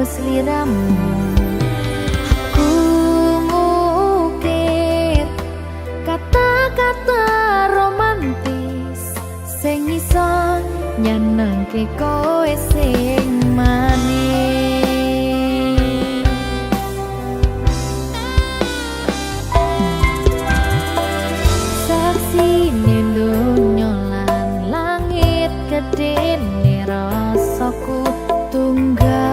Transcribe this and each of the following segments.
Sliramu aku ngukir kata-kata romantis sing iso nyenengke kowe sing manis. Saksine donya lan langit gedene rasaku tunggal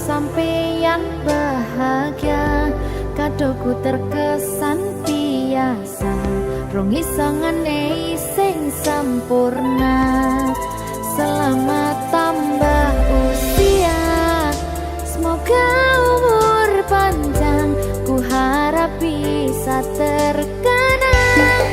sampeyan bahagia kadoku terkesan biasa rong iso ngenei sing sempurna. Selamat tambah usia, semoga umur panjang, ku harap bisa terkenang.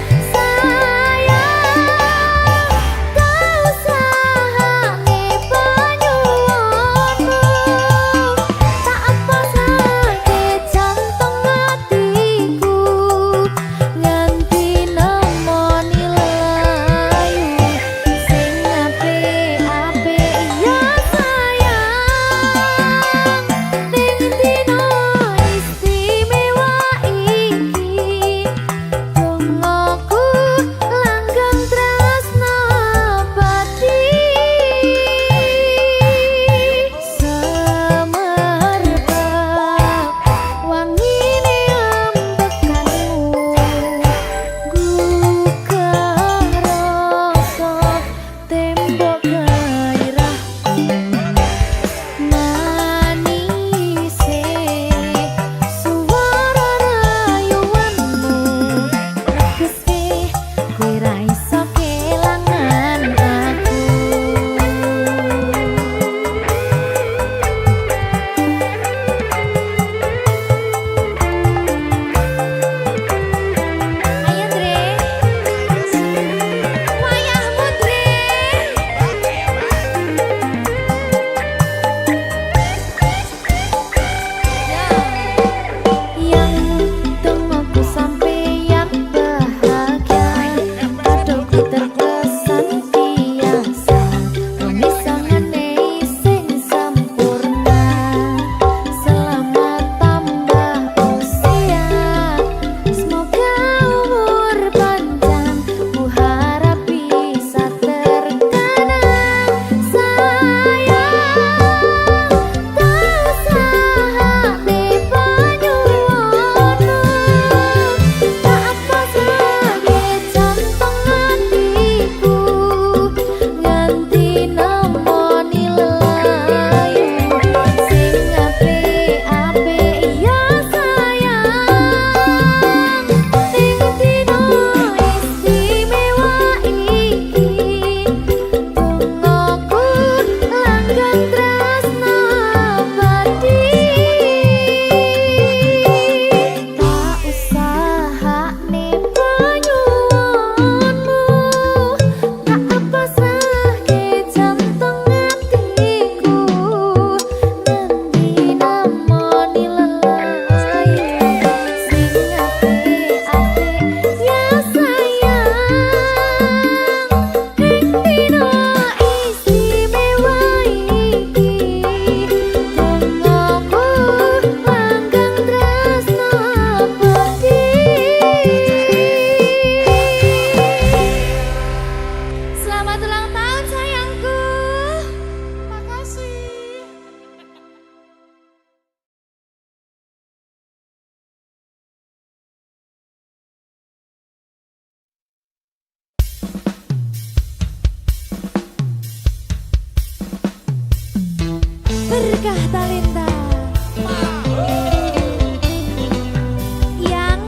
Talenta yang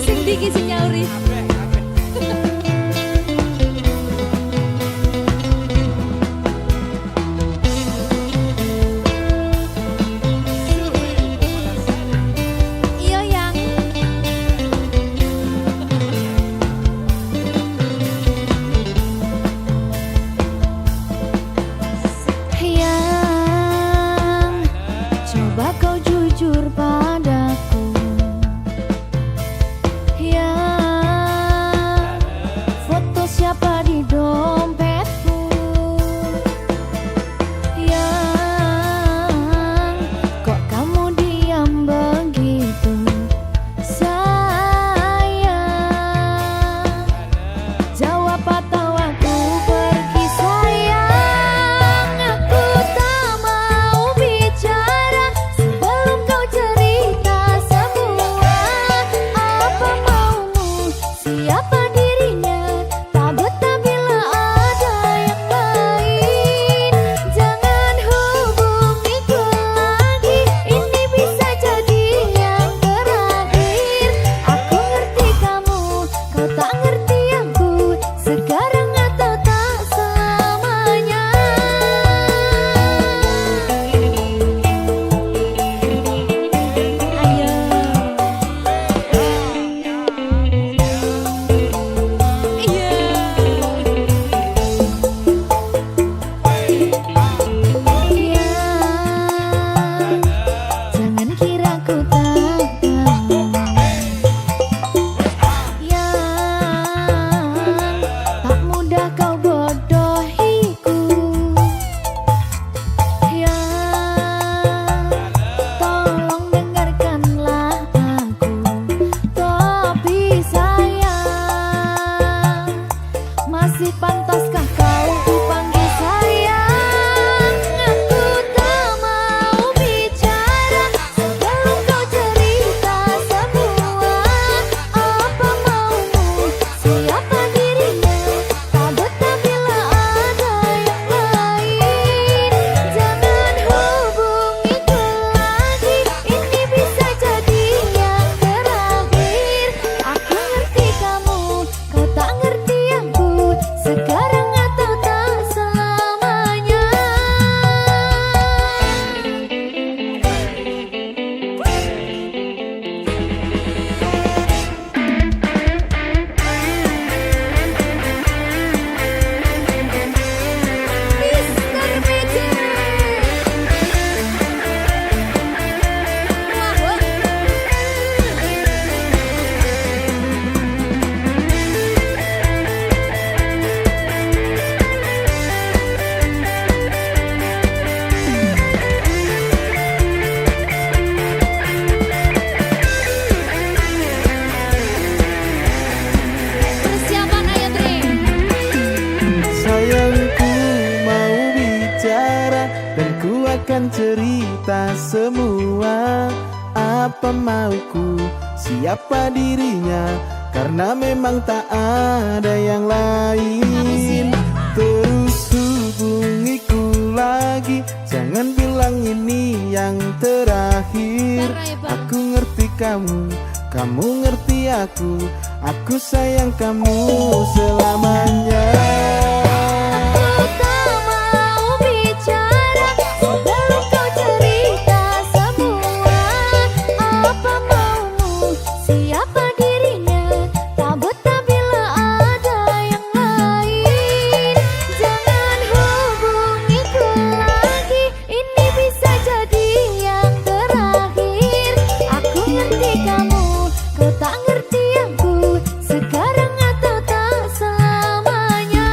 sing diki sing nyauri. Iya yang coba kau jujur padaku, ya foto siapa di dompetku, yang kok kamu diam begitu sayang, jawab atau aku pergi sayang, aku tak mau bicara sebelum kau cerita semua apa maumu, siapa dirinya, tak betah bila ada yang lain, jangan hubungiku lagi, ini bisa jadi yang terakhir, aku ngerti kamu, kau tak ngerti aku, sekarang atau tak selamanya. Ayo. Jangan kira ku tak tahu, yang tak mudah kau bodohiku, yang tolong dengarkanlah aku, tapi sayang, masih pantaskah kau dipanggil sayang? Aku tak mau bicara sebelum kau cerita semua apa maumu, siapa dirinya, tak betah bila ada yang lain, jangan hubungiku lagi, ini bisa jadi yang terakhir, aku ngerti kamu, kau tak ngerti aku, sekarang atau tak selamanya. Mr. Magic. Persiapan ayo Tri. Sayangku mau bicara dan ku akan cerita semua apa mauku, siapa dirinya, karena memang tak ada yang lain. Terus hubungiku lagi, jangan bilang ini yang terakhir. Aku ngerti kamu, kamu ngerti aku sayang kamu selamanya. Aku tak mau bicara sebelum kau cerita semua apa maumu, siapa dirinya, tak betah bila ada yang lain, jangan hubungiku lagi, ini bisa jadi yang terakhir, aku ngerti kamu, kau tak ngerti aku, sekarang atau tak selamanya.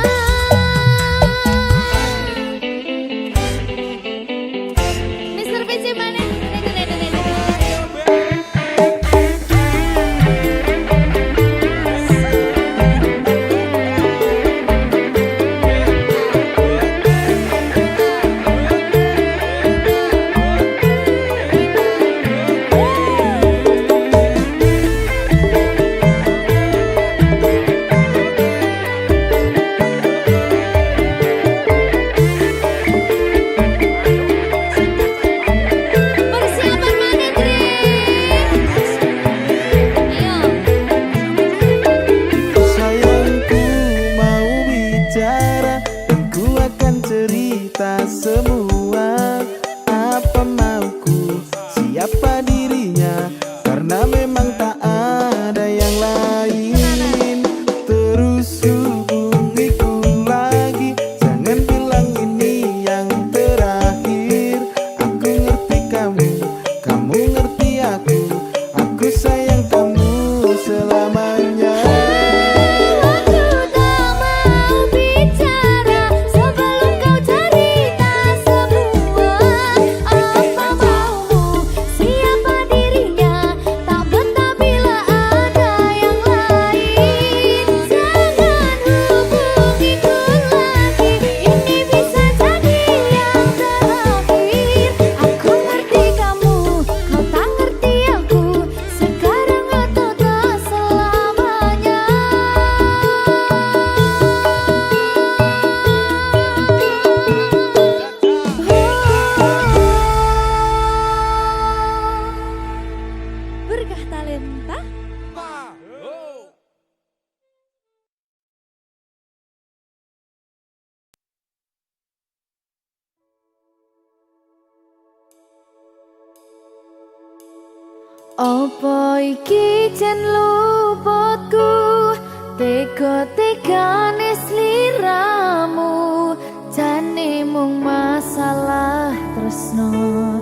Apa iki jen luputku, tega-tegane sliramu, jane mung masalah tresno,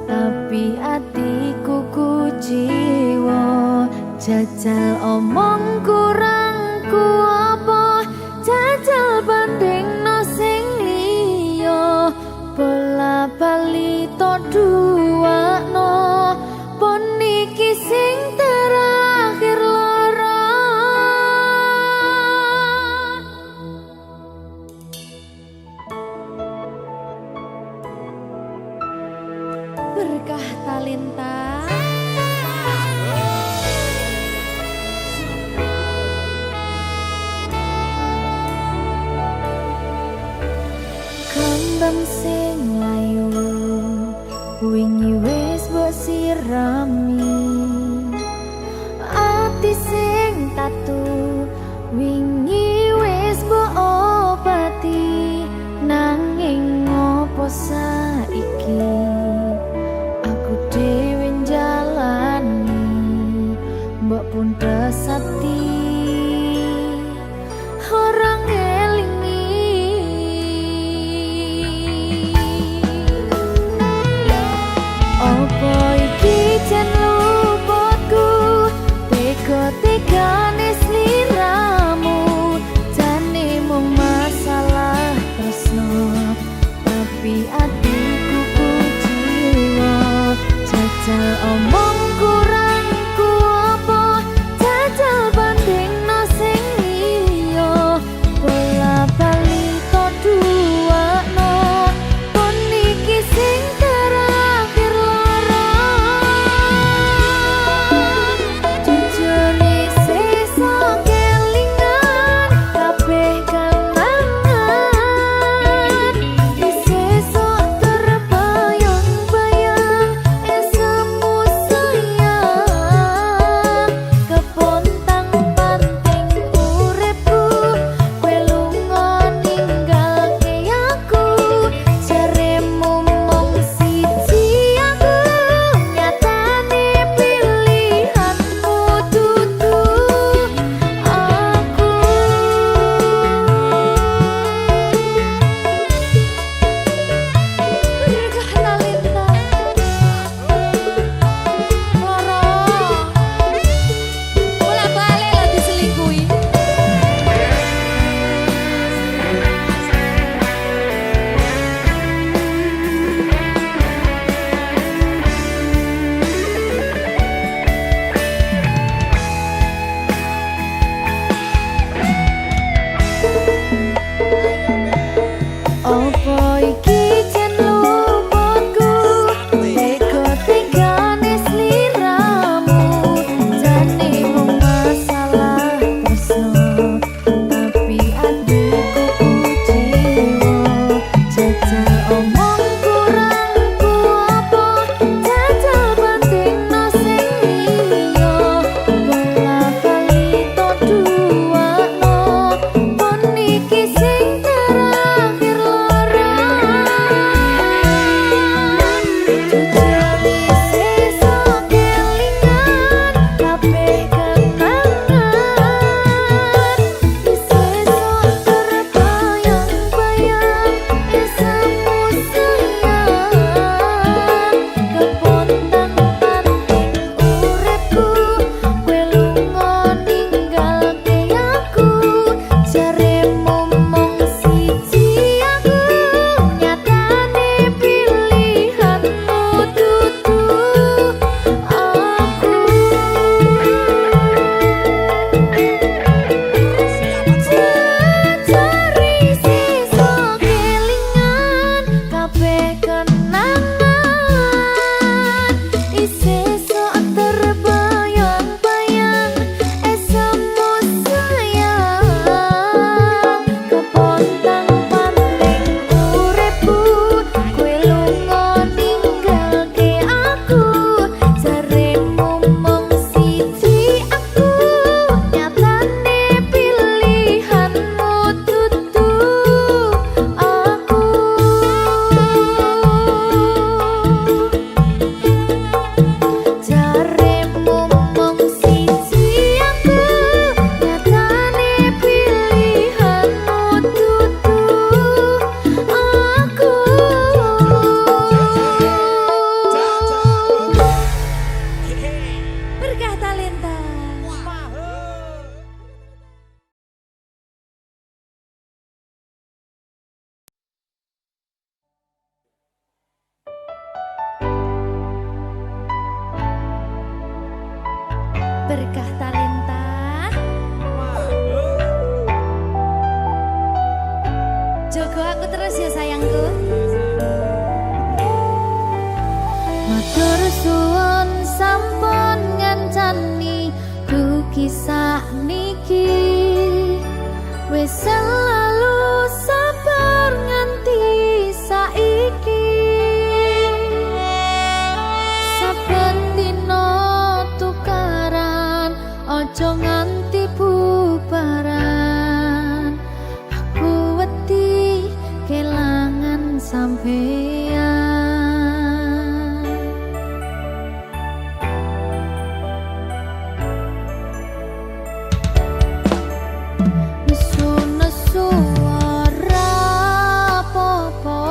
tapi atiku kuciwa. Jajal omong kurangku apa, jajal bandingno sing liya, bola bali to duwakno, pon iki sing terakhir lara. Berkah talenta. Kembang sing layu wingi wis mbok sirami, ati sing tatu wingi wis mbok obati, nanging ngopo saiki aku dhewe njalani, mbok pun desati orang ngelingi. Apa iki jen luputku, tega-tegane sliramu, jane mung masalah tresno, tapi atiku kuciwa. Jajal omong kurangku apa, jajal bandingno sing liya, bola bali to duwakno, pon iki sing terakhir lara. Jujune sesuk kelingan kabeh kenangan, sesuk terbayang-bayang esemu iki wis selalu sabar nganti saiki. Saben dina tukaran ojo nganti bubaran. Aku wedi kelangan sampeyan. Nesu-nesu ora apa-apa,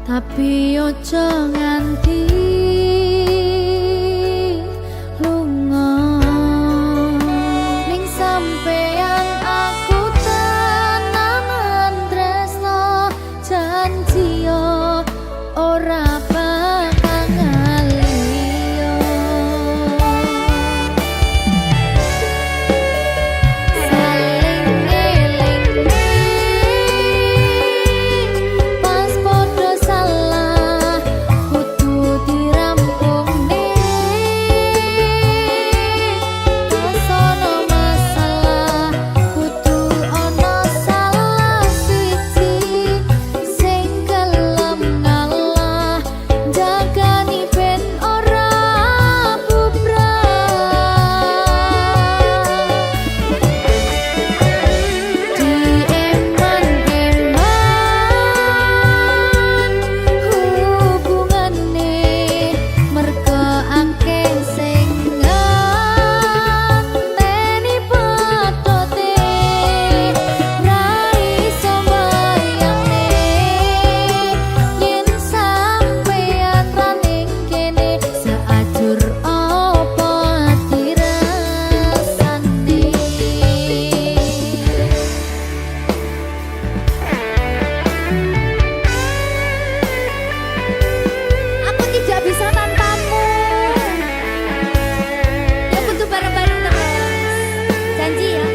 tapi ojo nganti lunga. Ning sampeyan aku tenanan tresno, janji yo ora bakal ngaliyo. Saling ngelingi pas podo salah kudu dirampungne. Pas ono masalah kudu ono salah siji sing gelem ngalah, jagani ben ora bubrah. Dieman-eman hubungane merga akeh sing ngenteni patote. Ra iso mbayangne yen sampeyan ra ning kene, seajur apa dirasane. Aku tidak bisa tanpamu. Ya butuh bareng-bareng terus. Janji ya.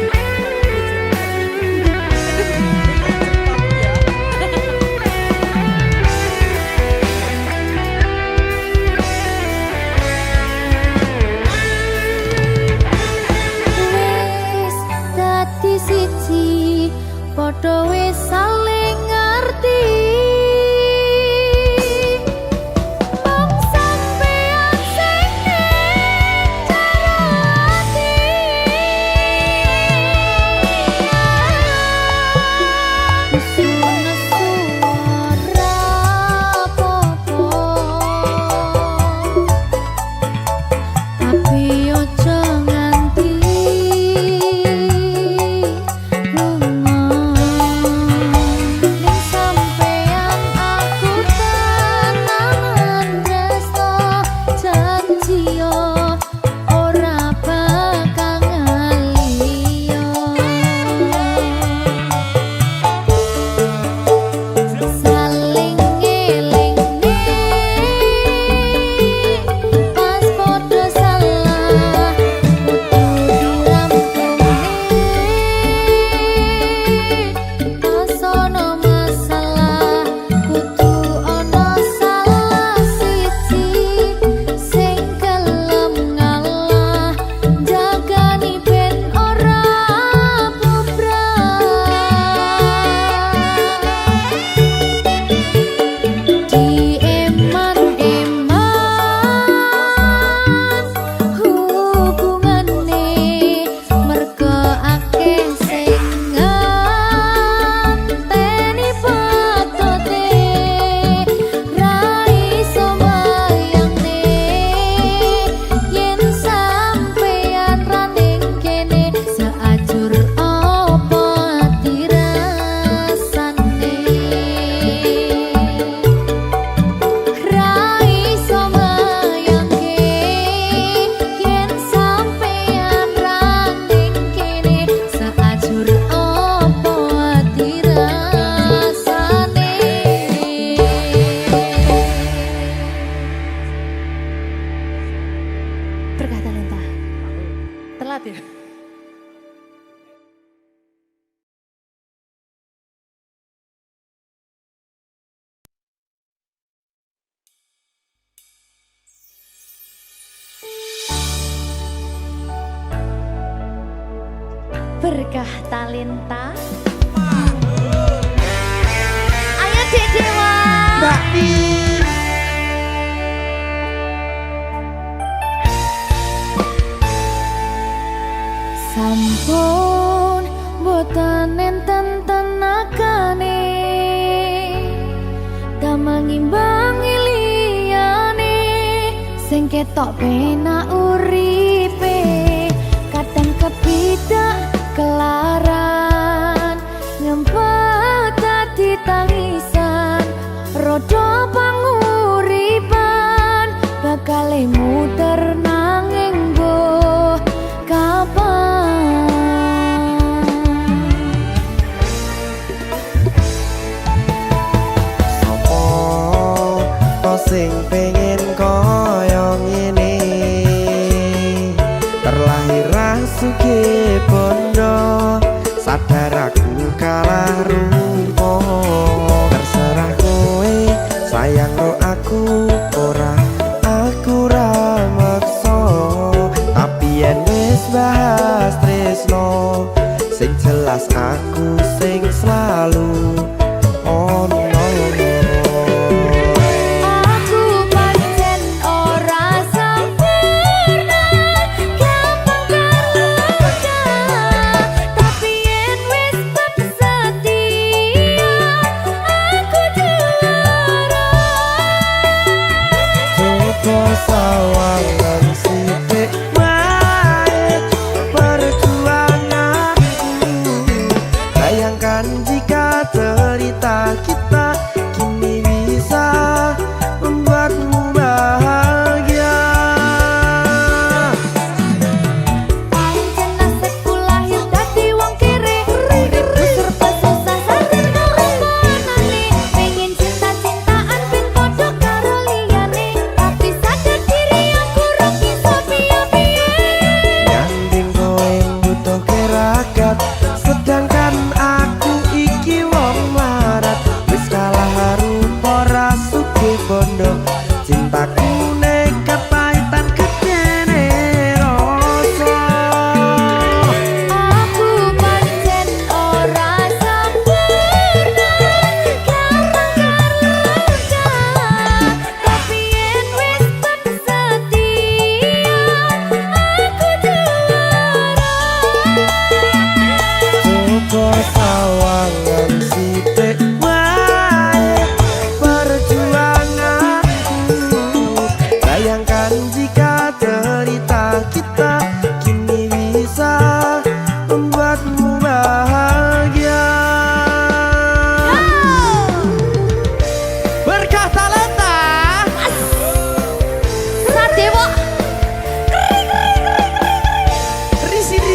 Wis dadi siji, padha wis saling ngerti. Mong sampeyan sing ning jero ati. Nesu-nesu ora apa-apa, tapi ojo nganti lunga. Ning sampeyan aku tenanan tresno, janji yo ora bakal ngaliyo. Saling ngelingi pas podo salah kudu dirampungne. Pas ono masalah kudu ono salah siji sing gelem ngalah, jagani ben ora bubrah. Dieman-eman hubungane merga akeh sing ngenteni patote. Ra iso mbayangne yen sampeyan ra ning kene, seajur apa dirasane. Ra iso mbayangke yen sampeyan ra ning kene, seajur apa dirasane. Berkah talenta. Telat ya. berkah talenta. Ayo Dek Dewa. Mbak Di. Sampun boten enten tenagane damang imbangi liyane sing ketok penak uripe kadang kepidak kelaran ngempet dadi tangisan rodo panguripan bakal muter nanging mbuh kapan. Sing pengen koyo ngene terlahir sugih bondo sadar aku kalah rumpo terserah kowe sayang ro aku ora aku ra maksa tapi yen wis bahas tresno sing jelas aku sing selalu ono. Sawangan sithik wae perjuanganku. Bayangkan jika cerita kita kini bisa membuatmu bahagia. Pancen nasibku lahir dadi wong kere uripku serba susah sadar karo panane pengen cinta-cintaan ben padha karo liyane tapi sadar diri aku ra bisa piye-piye. Nyanding kowe butuh keragat sedangkan aku iki wong larat wis kalah rupa ra sugih bondo cintaku nekat pahitan gedene rasa. Aku pancen ora sempurna gampang terluka tapi yen wis setia aku juara. Coba sawangan sithik wae perjuanganku. Bayangkan jika cerita kita kini bisa membuatmu bahagia. Berkah talenta Sadewa risi.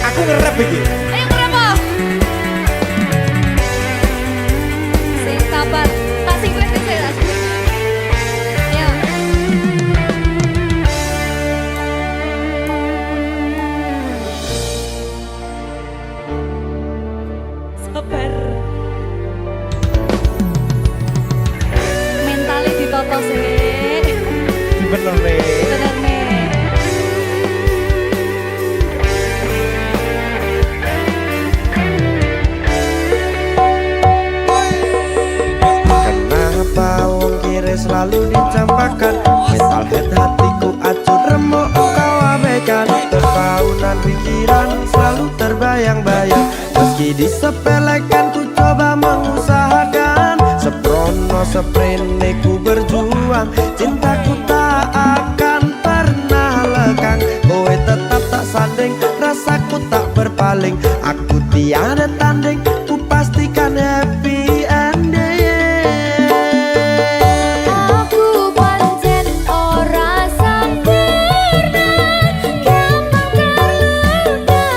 Aku ngerap iki. ayo kenapa? Sing sabar, tak sing kowe sing sehat. Ayo. Sabar. Mentalnya ditata sih. Bener nih. Bener nih. Kenapa wong kiri selalu dicampakkan? Mental head hatiku acur remuk kau abaikan. Terpaunan pikiran selalu terbayang-bayang. Meski disepelekan ku coba mengusahakan. Seprono seprene ku berjuang. Cintaku tak akan pernah lekang. Kowe tetap tak sanding, rasaku tak berpaling. Aku tiada tanding, ku pastikan happy ending. Aku pancen ora sempurna gampang terluka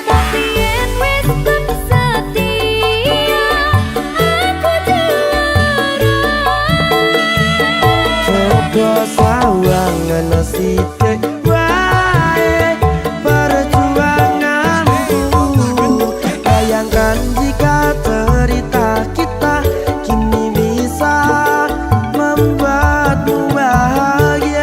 tapi yen wis setia aku juara. Coba sawangan sithik wae perjuanganku. Bayangkan jika cerita kita kini bisa membuatmu bahagia.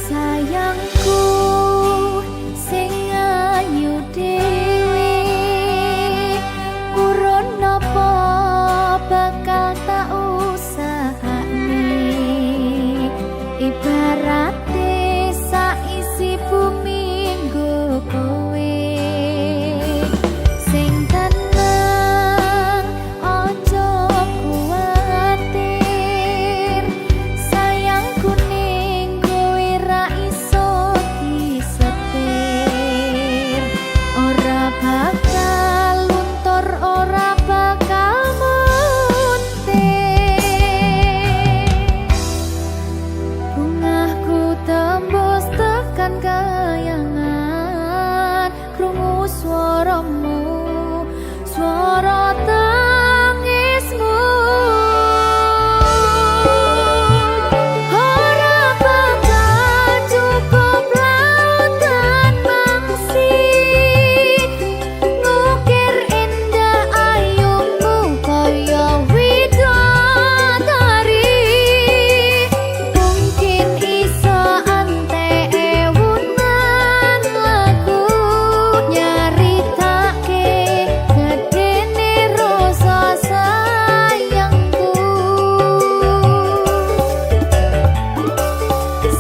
sayangku sing ayu dhewe urun napa bakal tak usahane ibarate saisi bumi nggo kowe sing tenang ojo kuwatir sayangku ning kowe ra iso disetir ora bakal luntur ora bakal muntir bungahku tembus tekan kayangan krungu swaramu swara tangismu ora bakal cukup lautan mangsi ngukir indah ayumu kaya widodari mungkin iso ante ewunan lagu nyaritake gedene rasa sayangku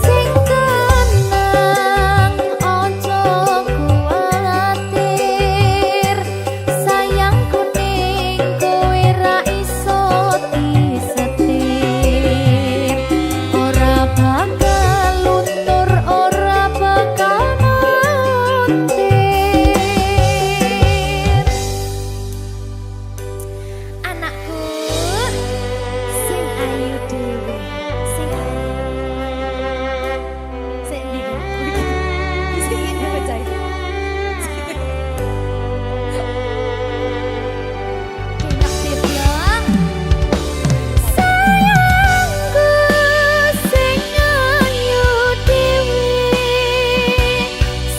sing tenang ojo kuwatir sayangku ning kowe ra iso disetir ora bakal luntur ora bakal muntir anakku sing ayu dhewe sing ndi sing ini bocah naktir ya sayangku sing ayu dhewe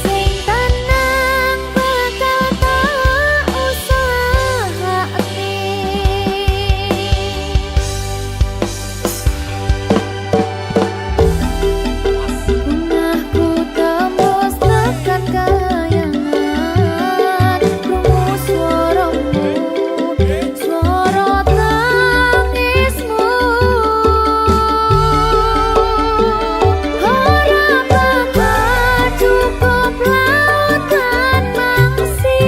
sing tenang bakal tak usahane bungahku tembus tekan kayangan krungu swaramu swara tangismu ora bakal cukup lautan mangsi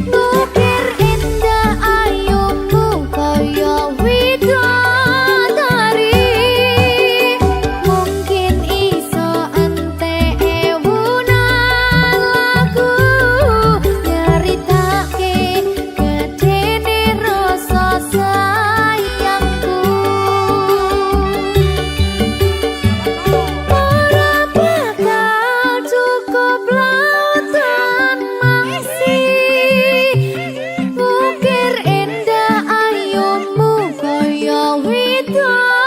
ngukir indah ayumu kaya widodari mungkin iso ante ewunan lagu nyaritake gedene rasa sayangku ora bakal cukup lautan mangsi ngukir indah ayumu kaya widodari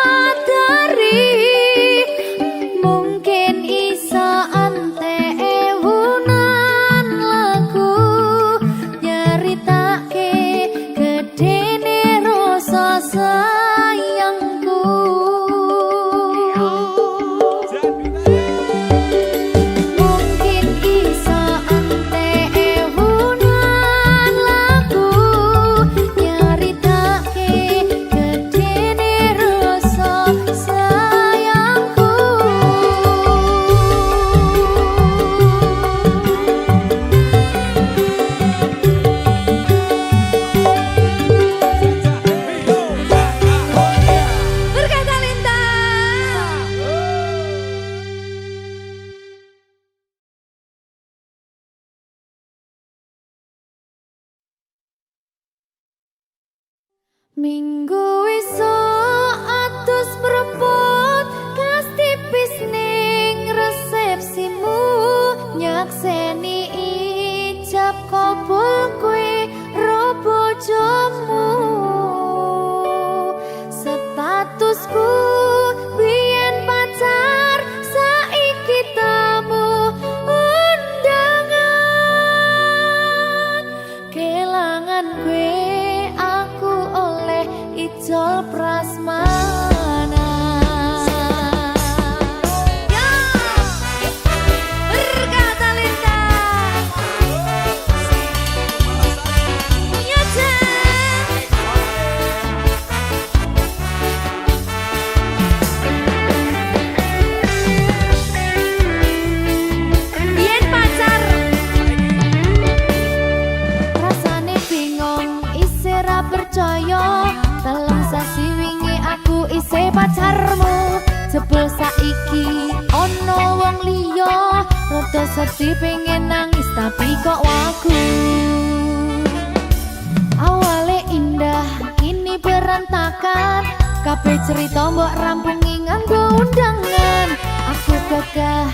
mungkin iso ante ewunan lagu nyaritake gedene rasa sayangku mungkin iso ante ewunan lagu nyaritake gedene rasa sayangku berkata lintang minggu esuk atus mrepot kas tipis ning resepsimu nyakseni ijab kabul kowe ro bojomu statusku biyen pacar saiki tamu undangan kelangan kowe aku oleh ijol pra sedih pengen nangis tapi kok wagu. Awalnya indah kini berantakan, kabeh cerita mbok rampungi nganggo undangan. Aku gagah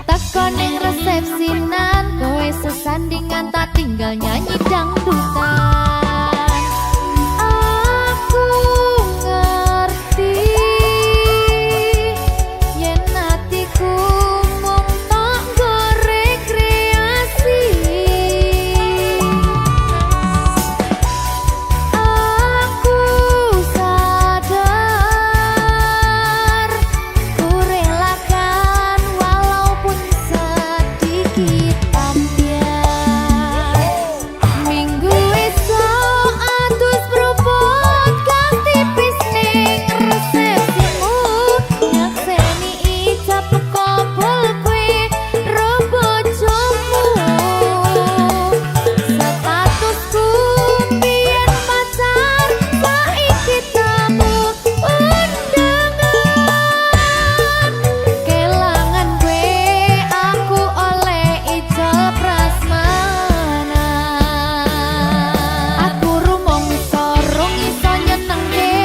teko ning resepsinan, kowe sesandingan tak tinggal nyanyi dangdutan. Aku ngerti yen atiku mung tok nggo rekreasi. Aku sadar ku relakan walaupun sedikit ambiar. Minggu esok atus beruput kang tipis ning resepsimu, nyakseni ijab kabul kowe ro bojomu. Statusku biyen pacar, saiki tamu undangan. Kelangan kowe aku oleh ijab prasmanan. Aku rumangsa rong iso nyenengke,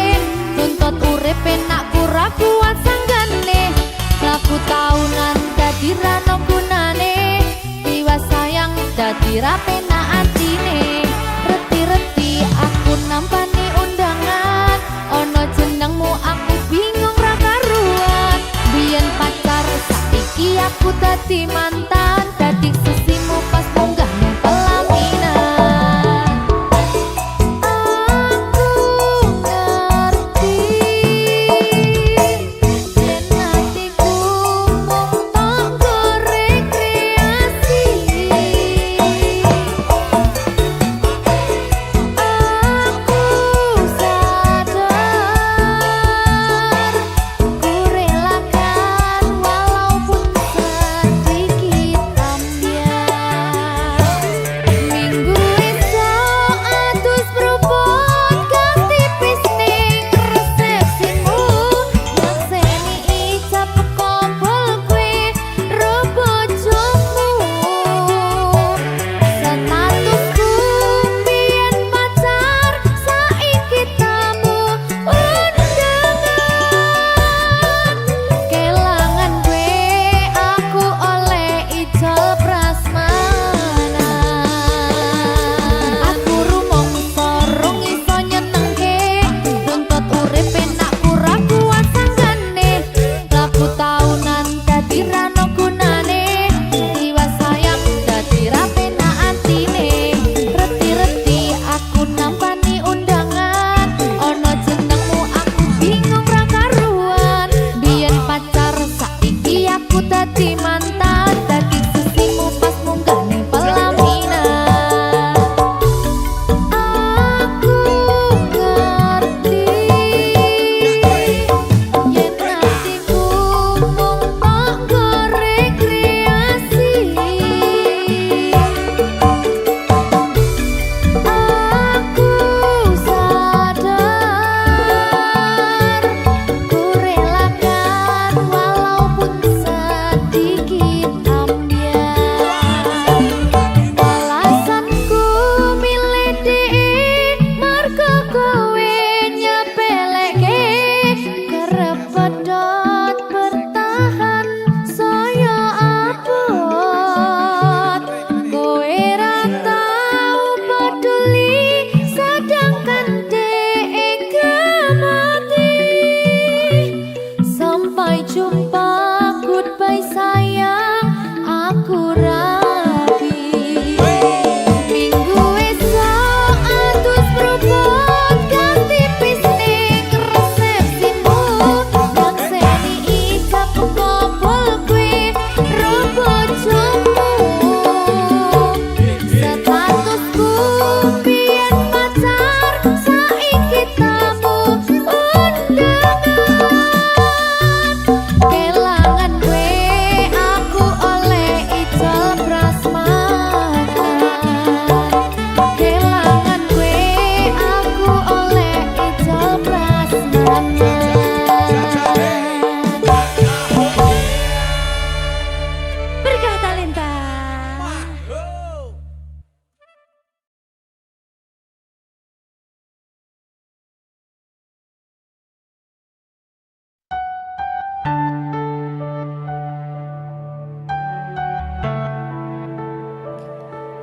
tuntut urip enak ora kuat sanggane. Laku taunan dadi ra ono gunane, tiwas sayang dadi ra penak atine. Reti-reti aku nampani undangan, ono jenengmu aku bingung ra karuan. Biyen pacar saiki aku dadi mantan, dadi sesimu pas munggah nang pelaminan. Aku ngerti yen atiku mung tok nggo rekreasi. Aku sadar ku relakan walaupun sedikit ambiar.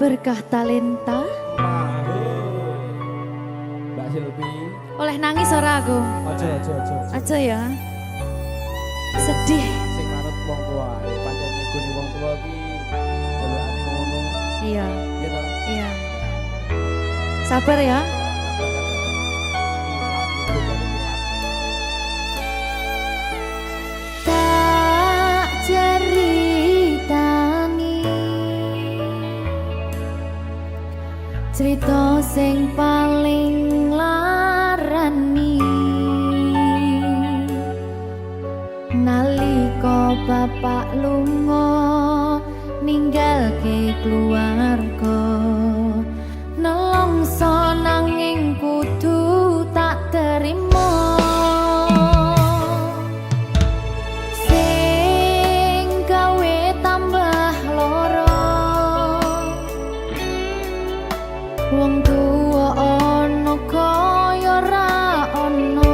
Berkah talenta. Mbak Silvi. Oleh nangis ora aku? Aja ya. Sedih. Sing manut wong tua, pancen ngegoni wong tua iki jelekane ngono. Iya. Iya ta? Iya. Sabar ya. Tak ceritani cerita sing paling larani nalika bapak lunga ninggalke keluarga nelongso nanging kudu tak terima sing gawe tambah loro wong tuwa ana kaya ra ana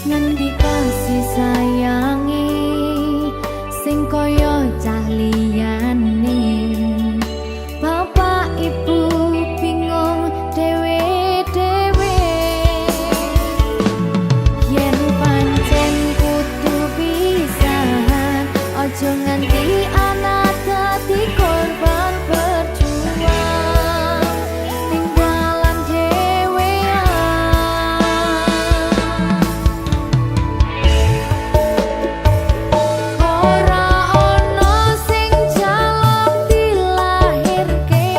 ngendi kasih sayangi sing kaya cah liyane bapak ibu bingung dewe-dewe yen pancen kudu pisahan aja nganti anak dadi korban berjuang tinggalan dewean ora ono sing jaluk dilahirke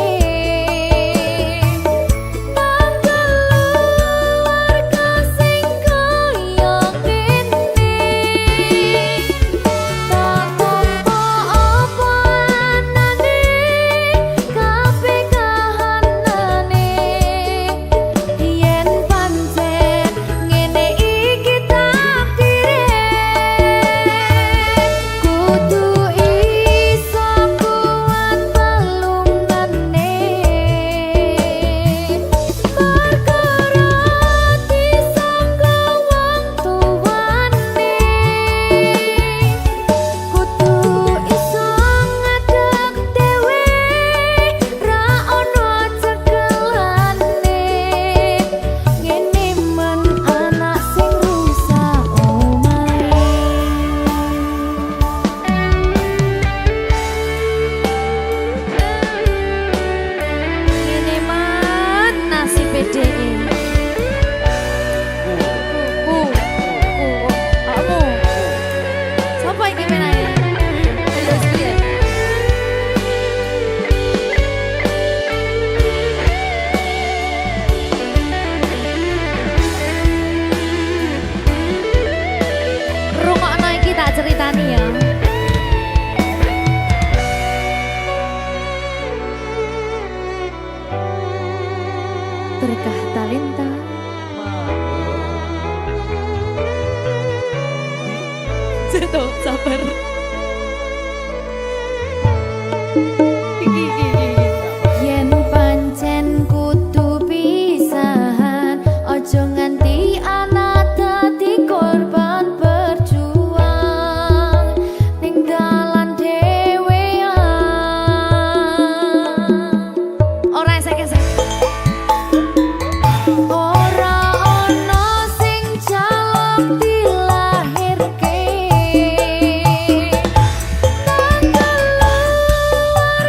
nang keluarga sing kaya kene tak tampa apa anane kabeh kahanane yen pancen ngene iki takdire kudu iso kuat balungane perkara disangka wong tuwane kudu iso ngadeg dhewe ra ono cekelane ngene men anak sing rusak omahe ngene men nasib dhewe kamu siapa ini menanya terus piye rungokno iki tak ceritani ya berkah talenta Ceto, sabar. Yen pancen kudu pisahan, ojo nganti anak dadi korban berjuang tinggalan dhewean. Ora esek-esek. Ora ono sing jaluk dilahirke nang keluarga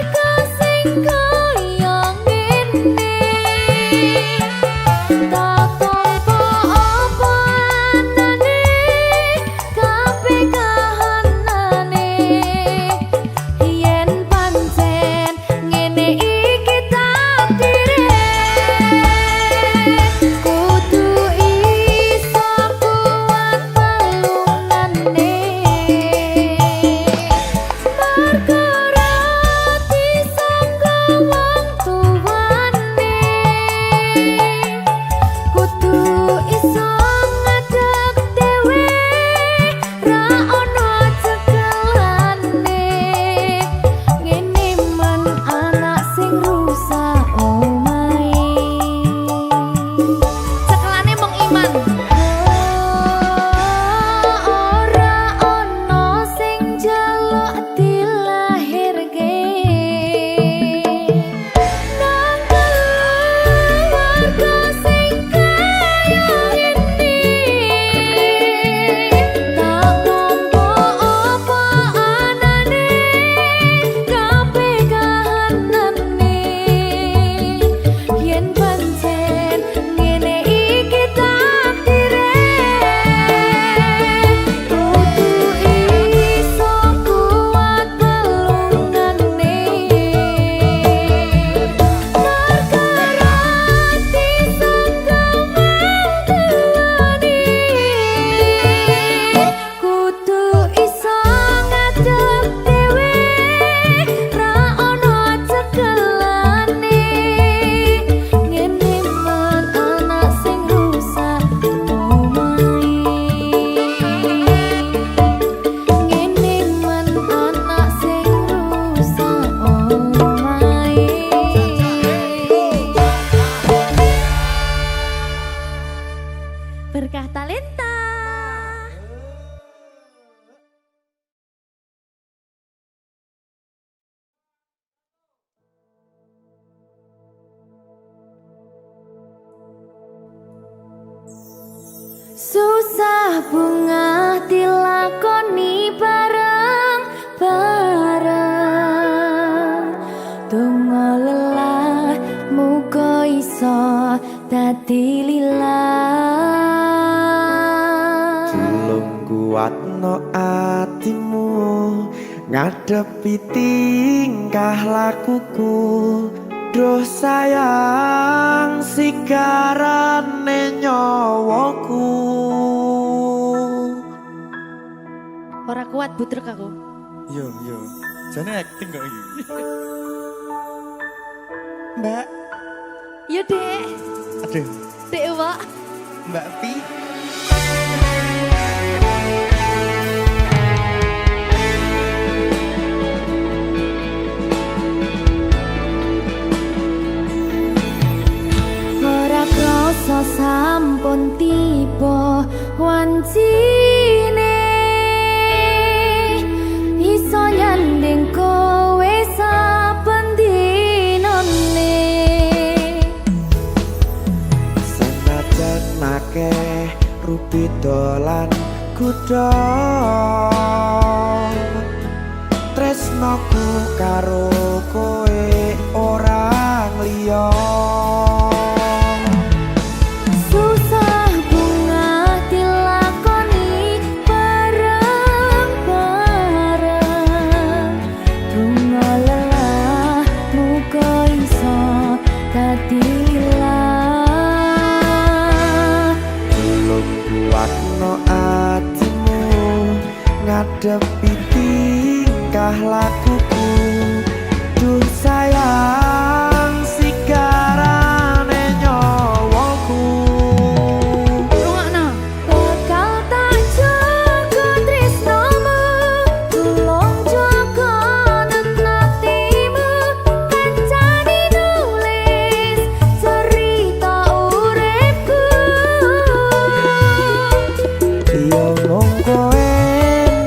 Susah bunga dilakoni bareng-bareng. Donga lelah muga iso dadi lillah. Tulung kuatno atimu ngadepi tingkah lakuku. Duh sayang sigarane nyawaku. Ora kuat butrek aku. Yo, jane acting kok iki. Mbak, Yo Dek, aduh, Dek Wak. Mbak Pi. Ora krasa sampun tiba wancine iso nyanding kowe saben dinane. Senajan akeh rupi dolan kuda, tresnoku karo kowe orang liya. Susah bunga dilakoni bareng-bareng. Bunga lelah muga iso dadi lillah. Tulung kuatno atimu ngadepi tingkah lakuku. Duh sayang sigarane nyawaku. Rungokno. Bakal tak jaga tresnomu, tulung jaga nenatimu. Kancane nulis cerita uripku. Yo mung kowe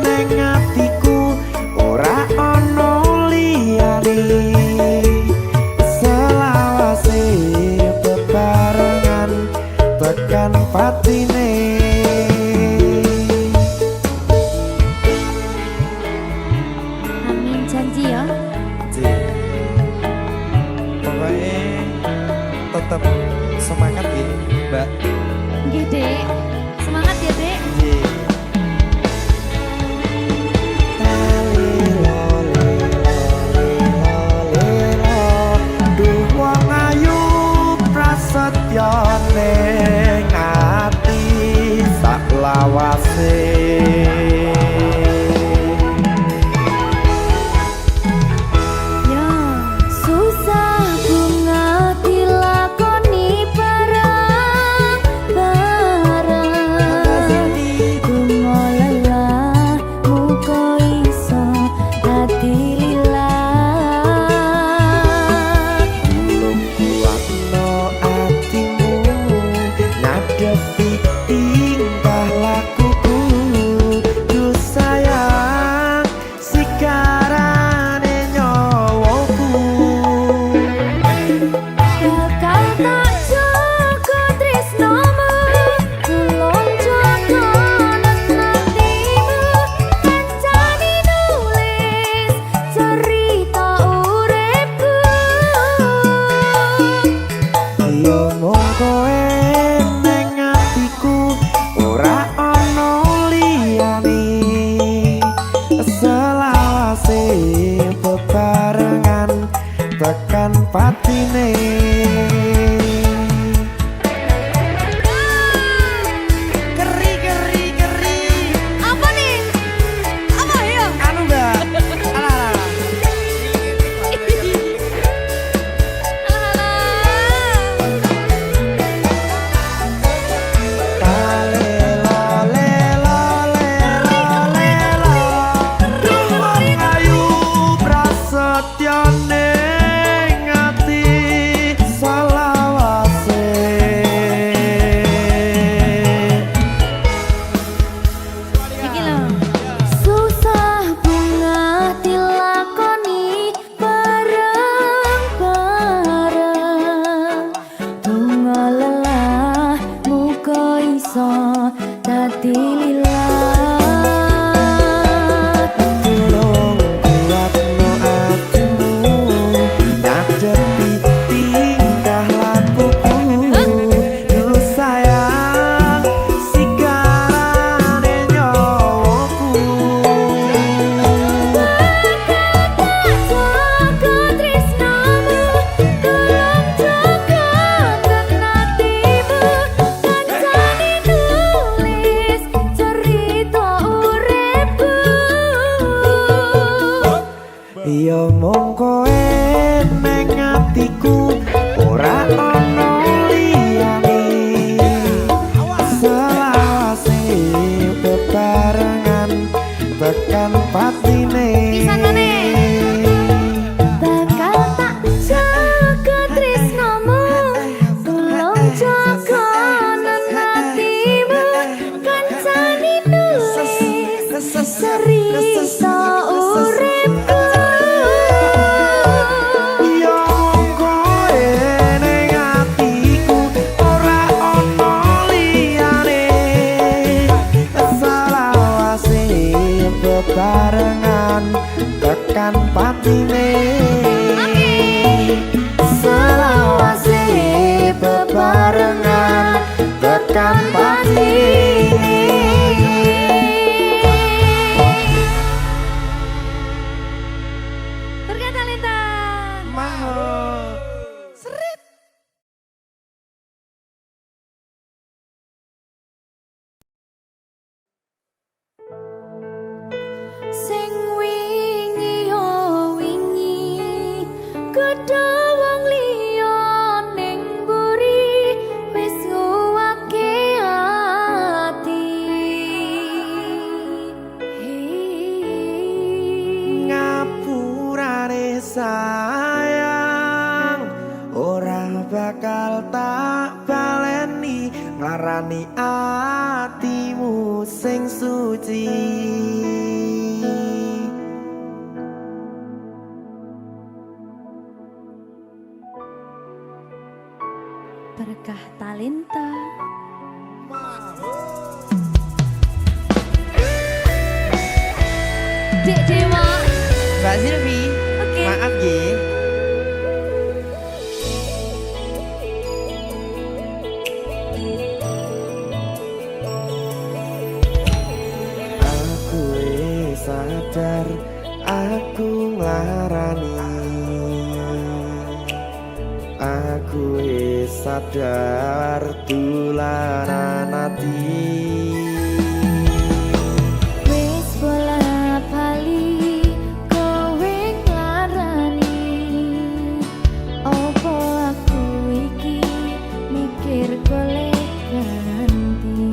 ning atiku, ora ono liyane. Yo mung kowe ning atiku ora ono liyane selawase bebarengan tekan patine bakal tak jaga tresnomu tolong jaga hatimu kancane nulis cerita uripku yo mung kowe ning atiku ora ono liyane selawase bebarengan tekan patine selawase bebarengan tekan patine. Ternyata Talenta Mahal. Seret. sing wingi yo wingi gedhe wong liya ning mburi wis nguwake ati Ngapurane sayang ora bakal tak baleni ngarani atimu sing suci. berkah talenta Dek Dewa. Mbak Silvi, Oke. maaf ye. Aku wis sadar aku nglarani. Aku wis sadar tularan ati. Wis bola bali kowe nglarani opo aku iki mikir golek ganti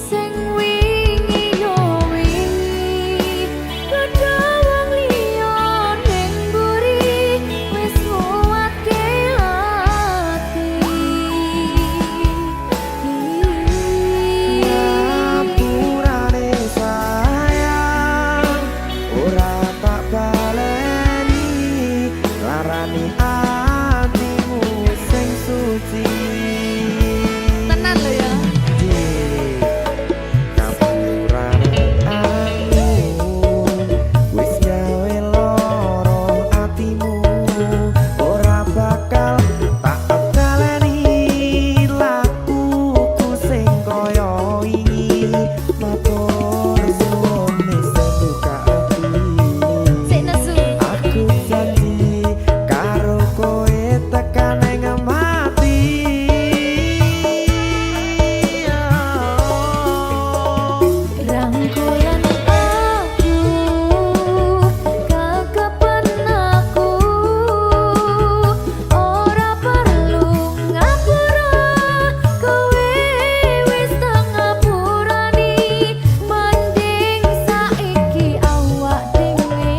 sing wingi yo wingi gedhe wong liya ning mburi wis nguwatke ati Ngapurane sayang ora tak baleni larani atimu sing suci. tenan lho ya Ngapurane aku wis gawe loro atimu ora bakal tak baleni lakuku sing kaya wingi matur suwun sing buka ati. sik nesu Aku janji karo kowe tekan ing mati. rangkulan aku kekapan aku ora perlu ngapura kowe wis tak ngapurani mending saiki awak dhewe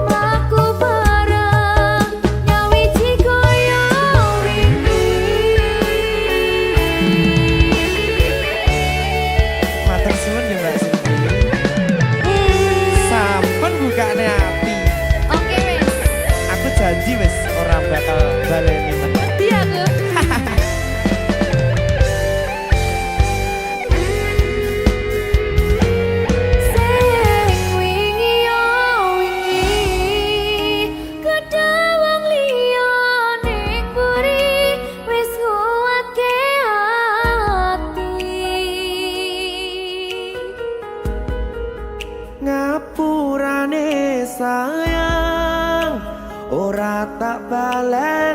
mlaku bareng nyawiji kaya Matur suwun ya Mbak Silvi. Sampun bukane ati. Oke wis Aku janji wis ora bakal baleni meneh. dia aku sing wingi yo wingi gedhe wong liya ning mburi wis nguwatke ati Ngapurane sayang ora tak baleni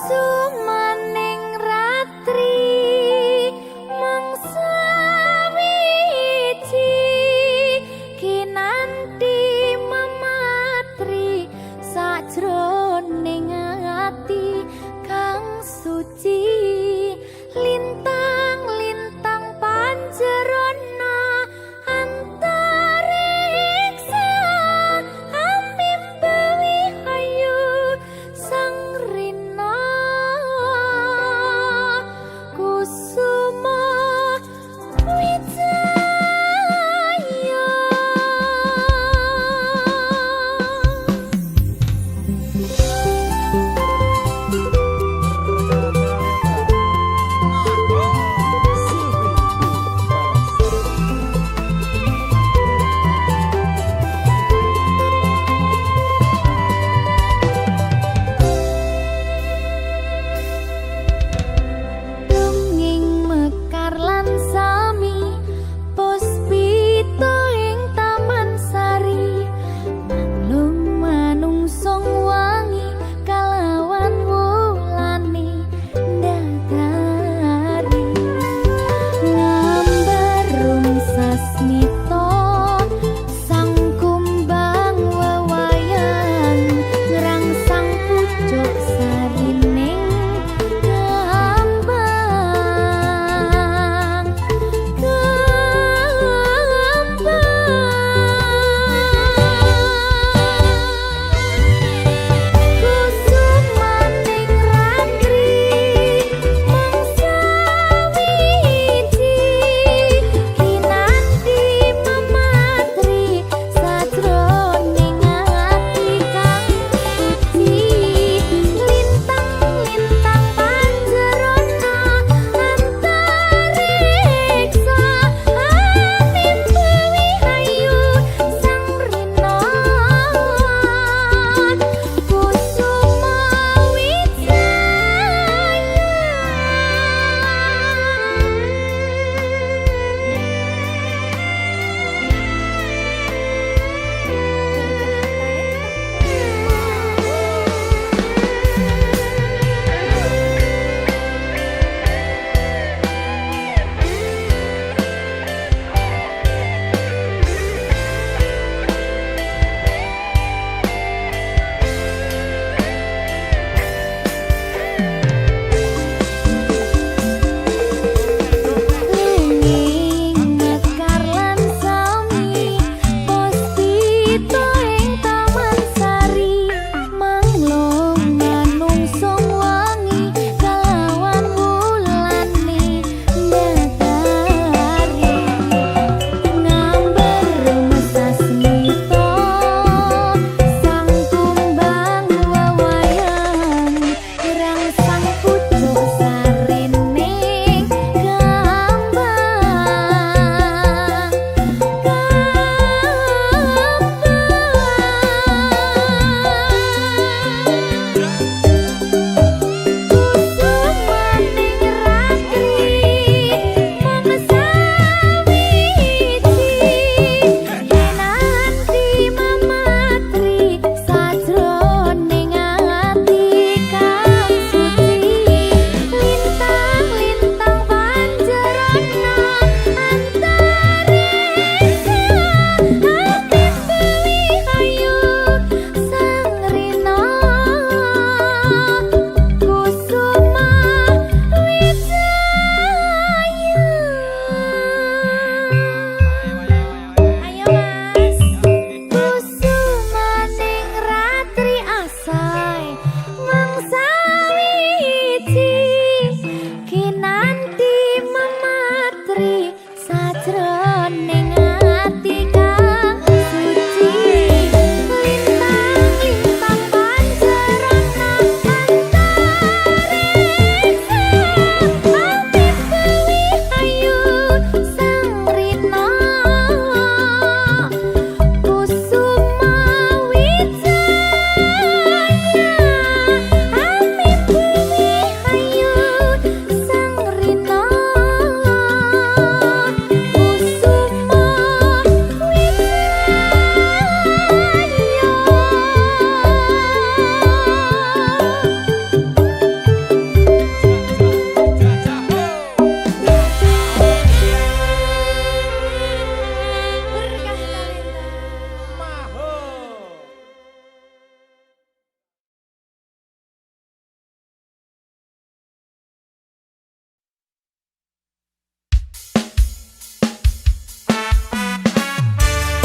Sumaning ratri mangsa wiji kinanti mematri sajroning ati kang suci lintang-lintang panjerona antariksa ambimbawi ayu sang rina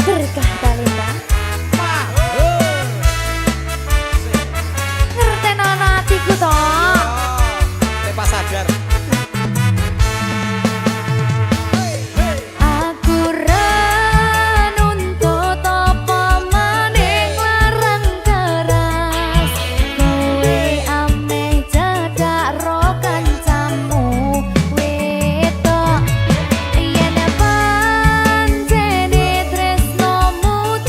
Berkah talenta ngerteno atiku to. Lepas sadar. Aku renuntut apa maning larang keras. Kowe ameh cedak ro kancamu wedok. Yen pancene tresnomu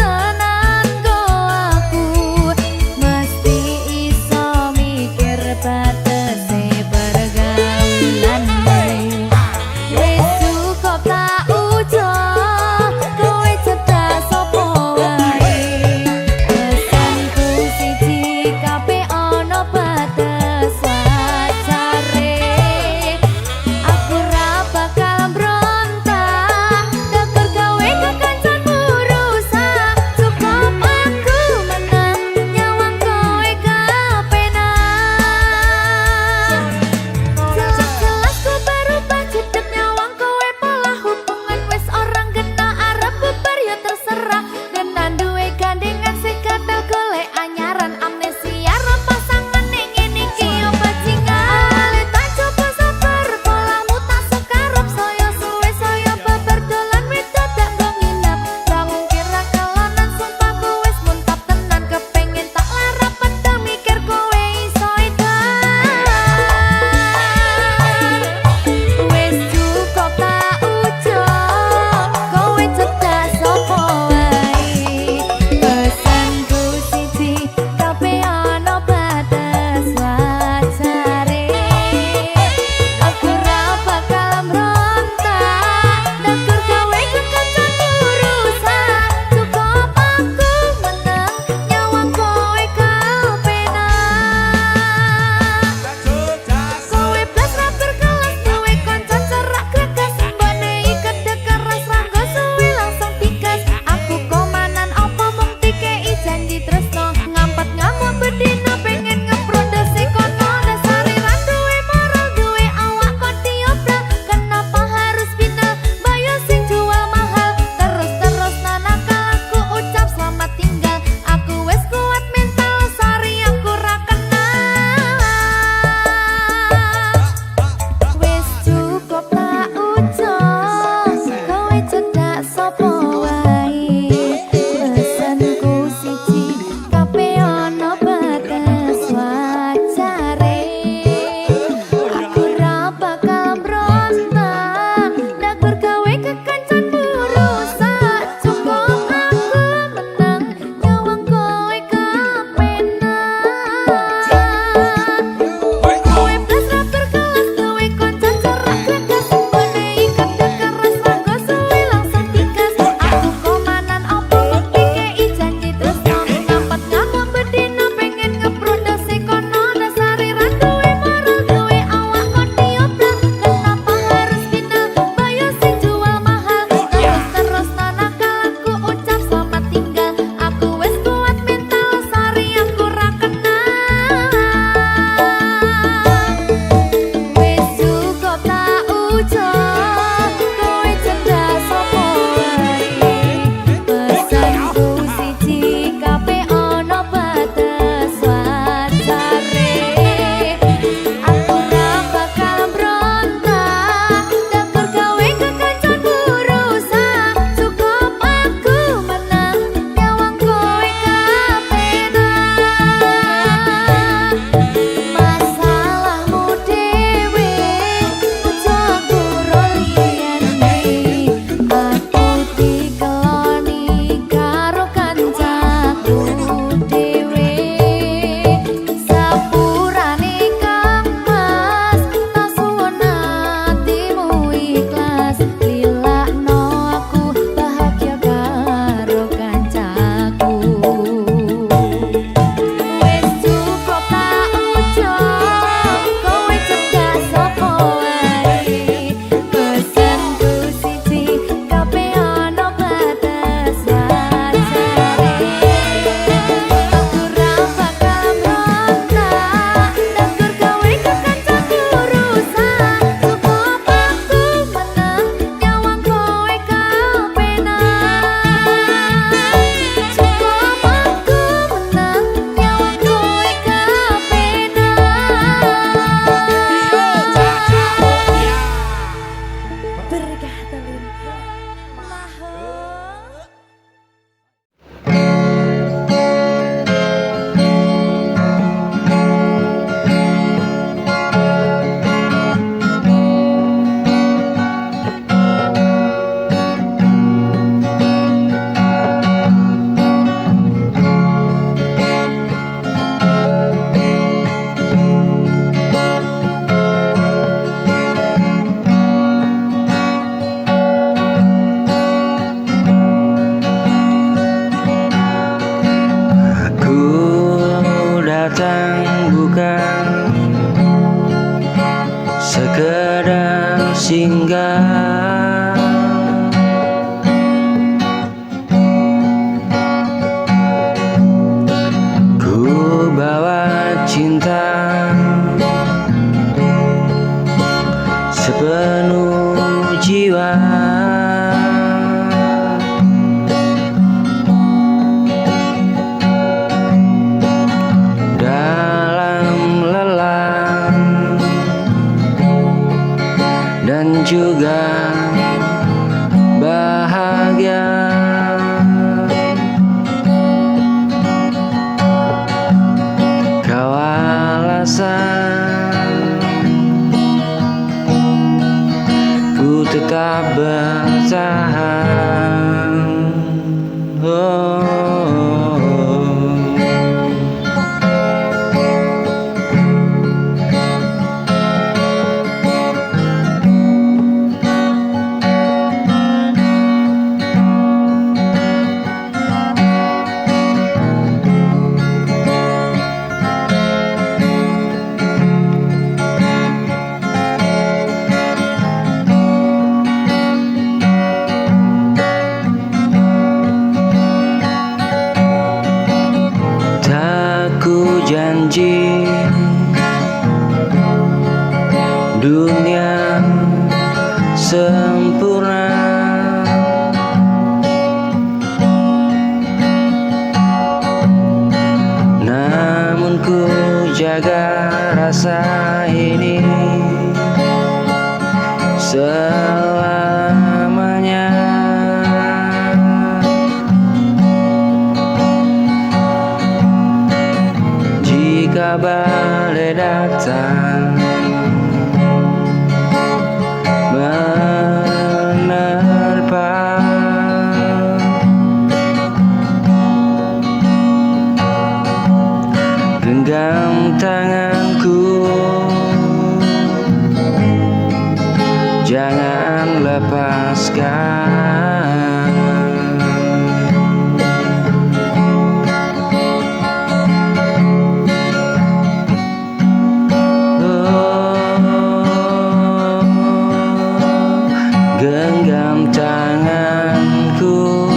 Genggam tanganku,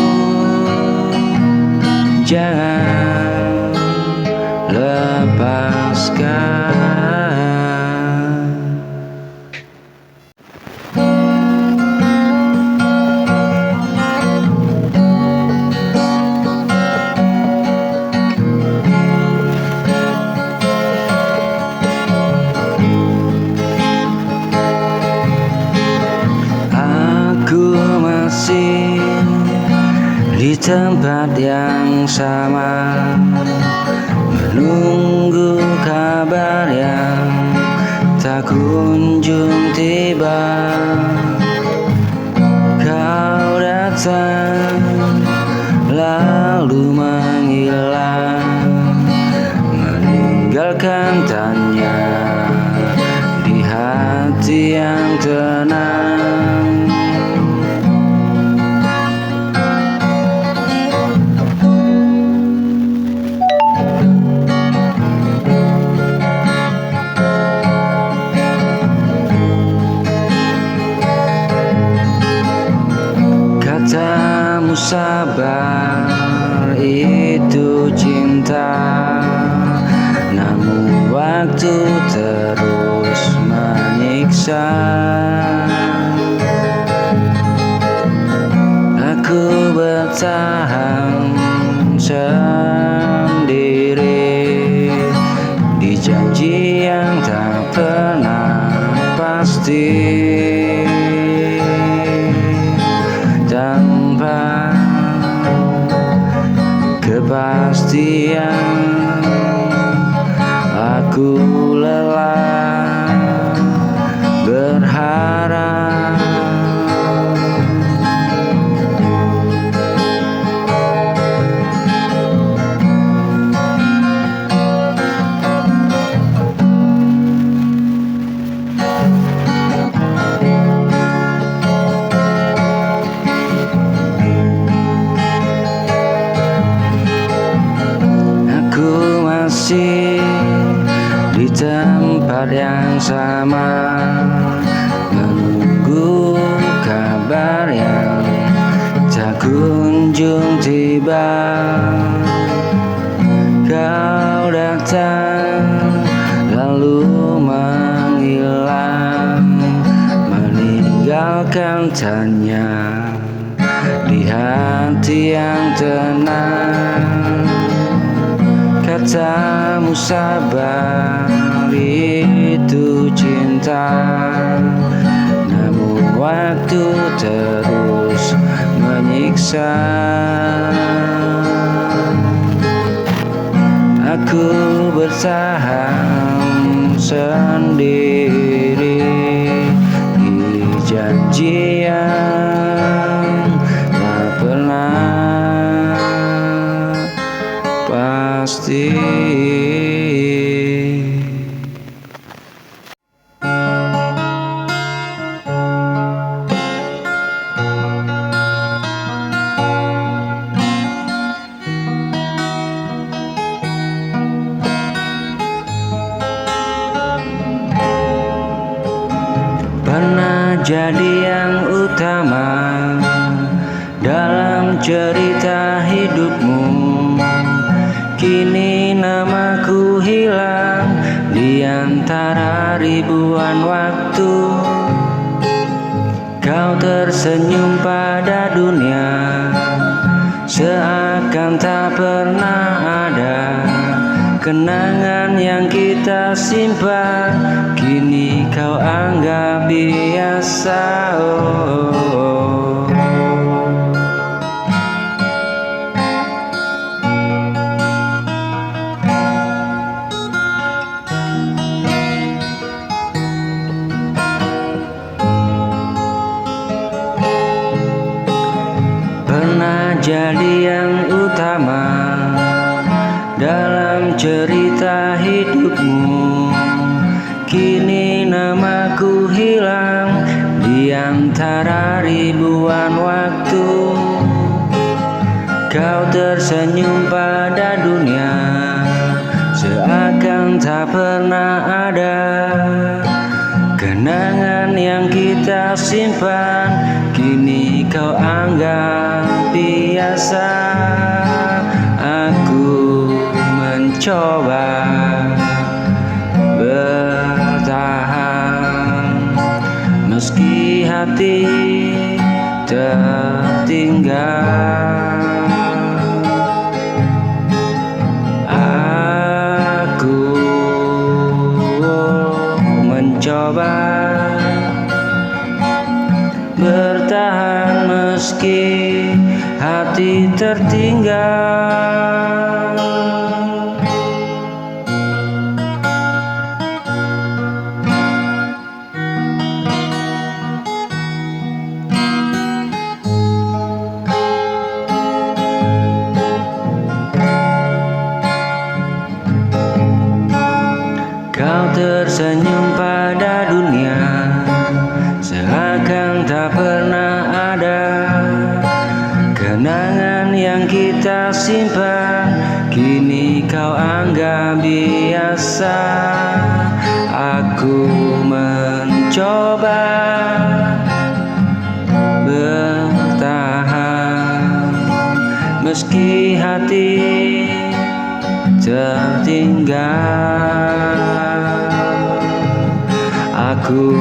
jangan lepaskan. Aku masih di tempat yang sama, menunggu kabar yang tak kunjung tiba. Kau datang lalu menghilang, meninggalkan tanya di hati yang tenang. Katamu sabar itu cinta, namun waktu terus menyiksa. Aku bertahan sendiri di janji yang tak pernah pasti. Tanpa kepastian aku lelah berharap. Masih di tempat yang sama, menunggu kabar yang tak kunjung tiba. Kau datang lalu menghilang, meninggalkan tanya di hati yang tenang. Katamu sabar itu cinta, namun waktu terus menyiksa. Aku bertahan sendiri di janji yang tak pernah pasti. Pernah jadi yang utama dalam cerita hidupmu, kini namaku hilang di antara ribuan waktu. Kau tersenyum pada dunia, seakan tak pernah ada kenangan yang kita simpan. Kini kau anggap biasa. Pernah jadi yang utama dalam cerita hidupmu, kini namaku hilang di antara ribuan waktu. waktu kau tersenyum pada dunia, seakan tak pernah ada kenangan yang kita simpan, kini kau anggap biasa. Aku mencoba bertahan meski hati tertinggal. Aku mencoba bertahan meski hati tertinggal. Kau tersenyum pada dunia, seakan tak pernah ada kenangan yang kita simpan, kini kau anggap biasa. Aku mencoba bertahan meski hati tertinggal. Aku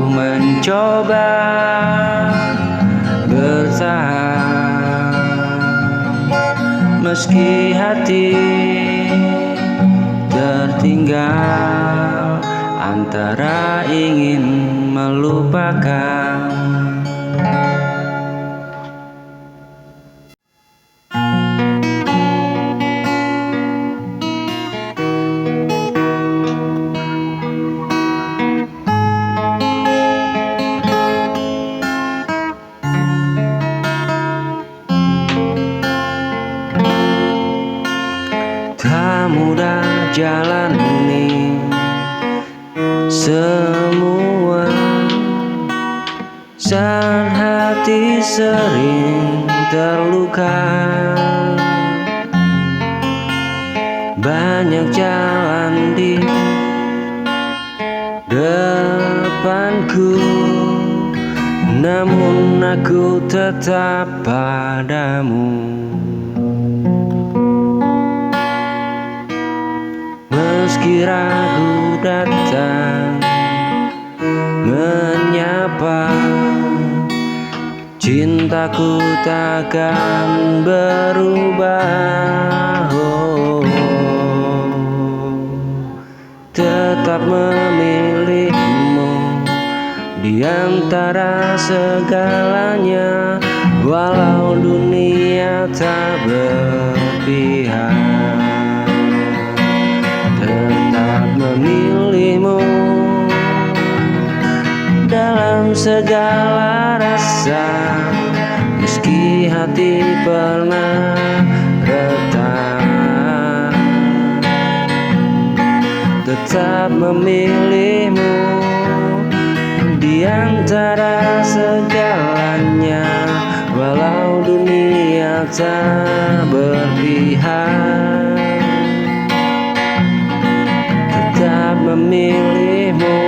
mencoba bertahan meski hati tertinggal, antara ingin melupakan. Tak mudah jalani semua, saat hati sering terluka. Banyak jalan di depanku, namun aku tetap padamu. Meski ragu datang menyapa, cintaku takkan berubah. Tetap memilihmu di antara segalanya, walau dunia tak berpihak. Tetap memilihmu dalam segala rasa, meski hati pernah retak. Tetap memilihmu di antara segalanya, walau dunia tak berpihak. Tetap memilihmu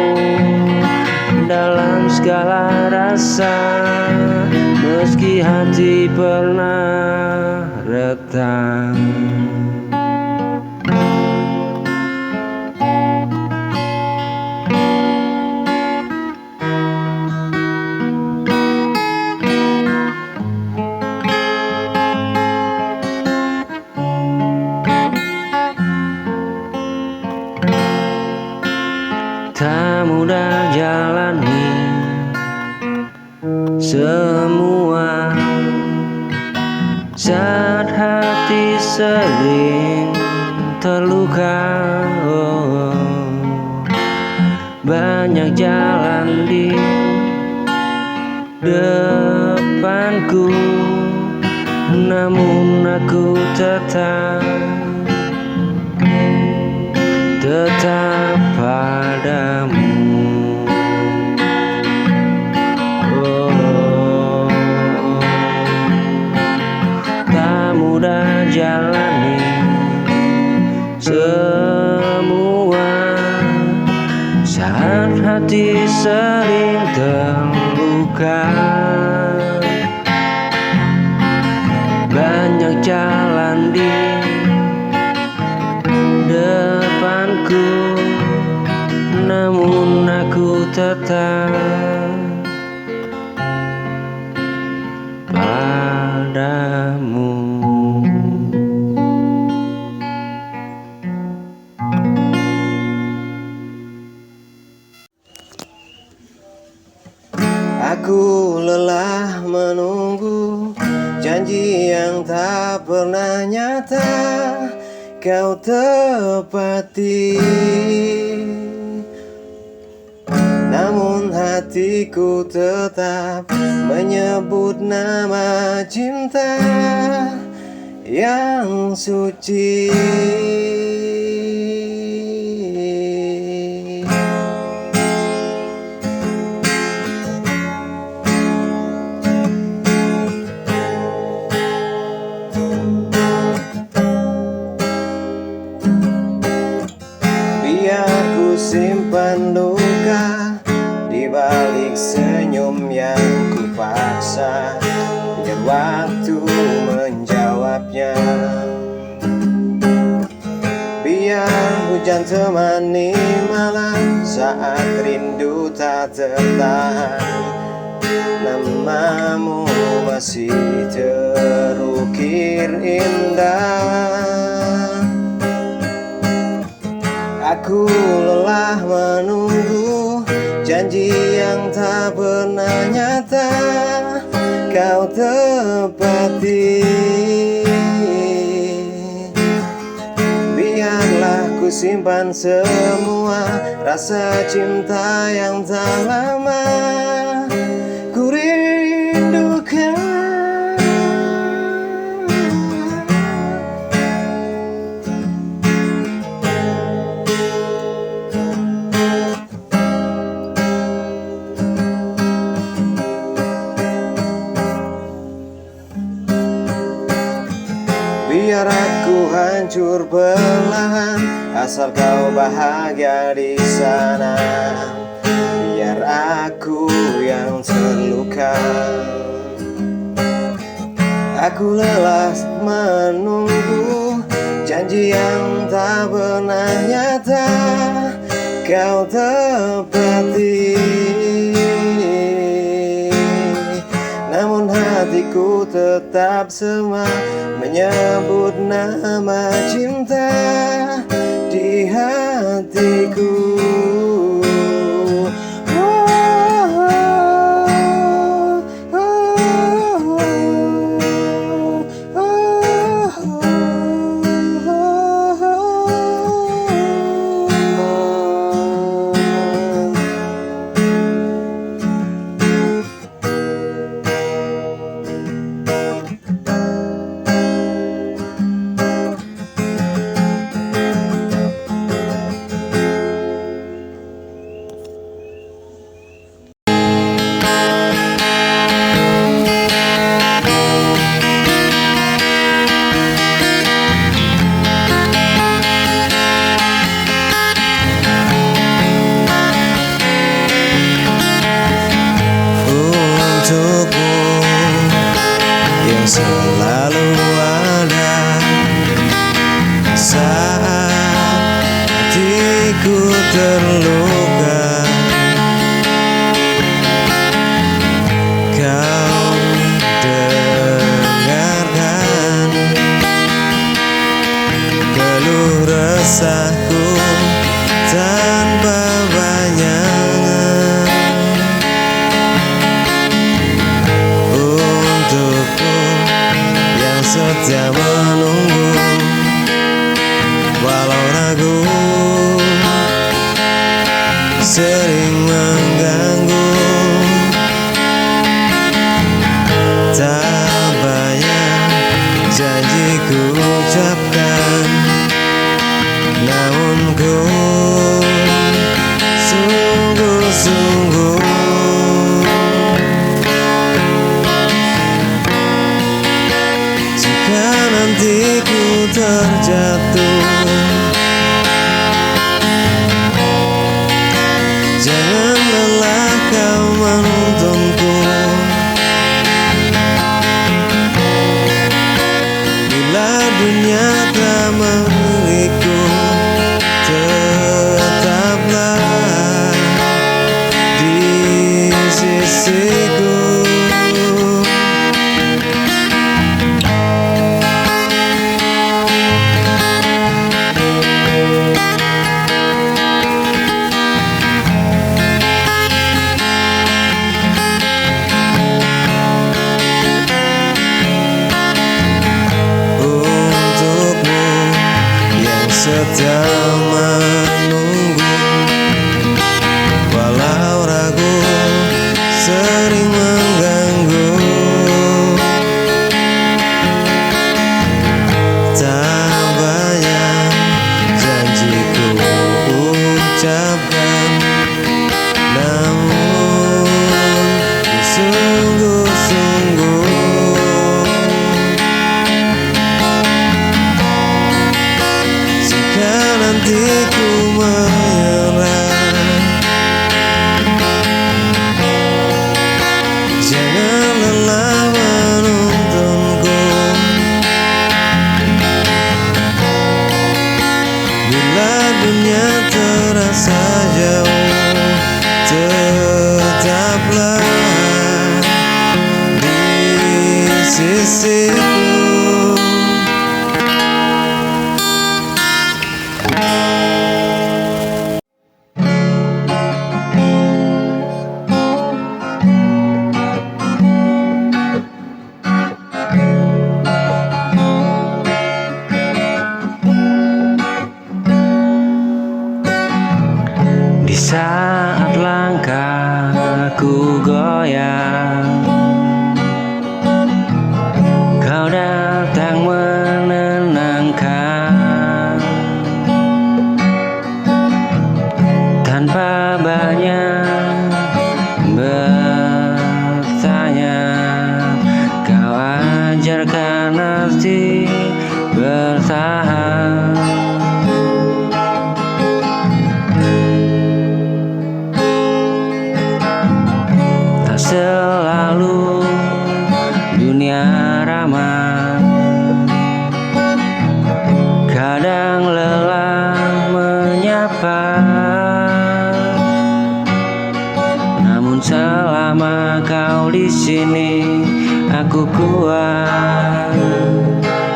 dalam segala rasa, meski hati pernah retak. Tak mudah jalani semua, saat hati sering terluka. Banyak jalan di depanku, namun aku tetap padamu. Oh, sering terluka. Banyak jalan di depanku, namun aku tetap padamu. Aku lelah menunggu janji yang tak pernah nyata kau tepati. Namun hatiku tetap menyebut nama cinta yang suci. Biar ku simpan luka di balik senyum yang ku paksa, biar waktu menjawabnya. Biar hujan temani malam saat rindu tak tertahan, namamu masih terukir indah. Aku lelah menunggu janji yang tak pernah nyata kau tepati. Biarlah ku simpan semua rasa cinta yang tak lama ku rindukan. Biar aku hancur perlahan, asal kau bahagia di sana. Biar aku yang terluka. Aku lelah menunggu janji yang tak pernah nyata kau tepati. Namun hatiku tetap semak menyebut nama cinta di hatiku. Selalu ada saat hatiku terluka. Kau dengarkan keluh resahku tanpa banyak. Setia menunggu walau ragu sering mengganggu. Tak banyak janji ku ucapkan, namun ku sungguh-sungguh. Nanti ku terjatuh, jangan lelah hatiku menyerah. Jangan lelah menuntunku bila dunia terasa jauh. Tetaplah di sisiku. Di saat langkahku goyang, kau datang menenangkan. Tanpa banyak bertanya, kau ajarkan arti bertahan. Selalu dunia ramah, kadang lelah menyapa. Namun selama kau di sini, aku kuat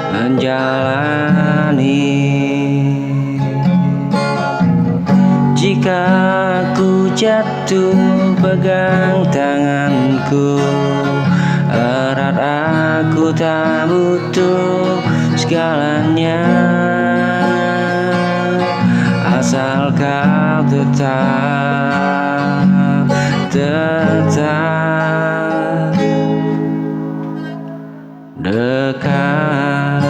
menjalani. Jika aku jatuh, pegang tanganku erat, aku tak butuh segalanya, asal kau tetap dekat.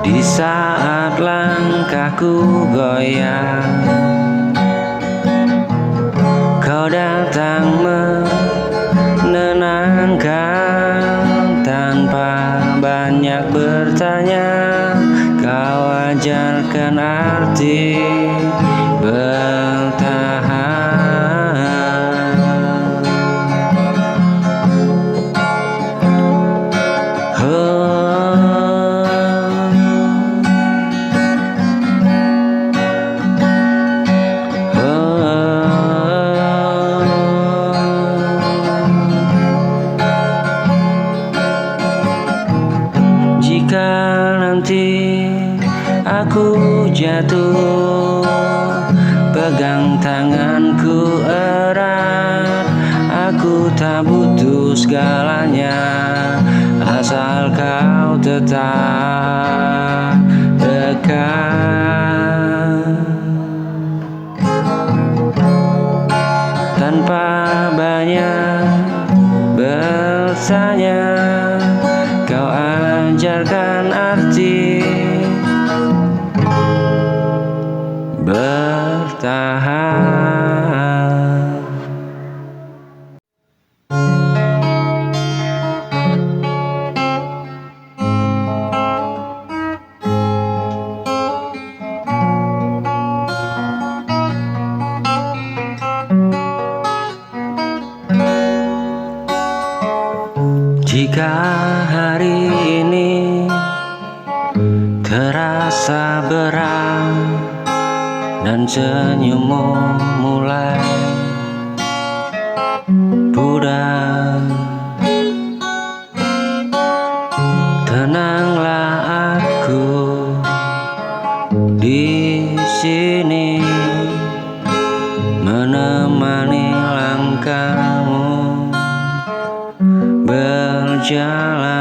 Di saat langkahku goyang, kau datang menenangkan. Tanpa banyak bertanya, kau ajarkan arti bertahan. Jika nanti aku jatuh, pegang tanganku erat, aku tak butuh segalanya, asal kau tetap dekat. Tanpa banyak bertanya, kau ajarkan arti bertahan. Jika hari ini terasa berat dan senyummu mulai pudar, tenanglah, aku di sini menemani langkahmu berjalan.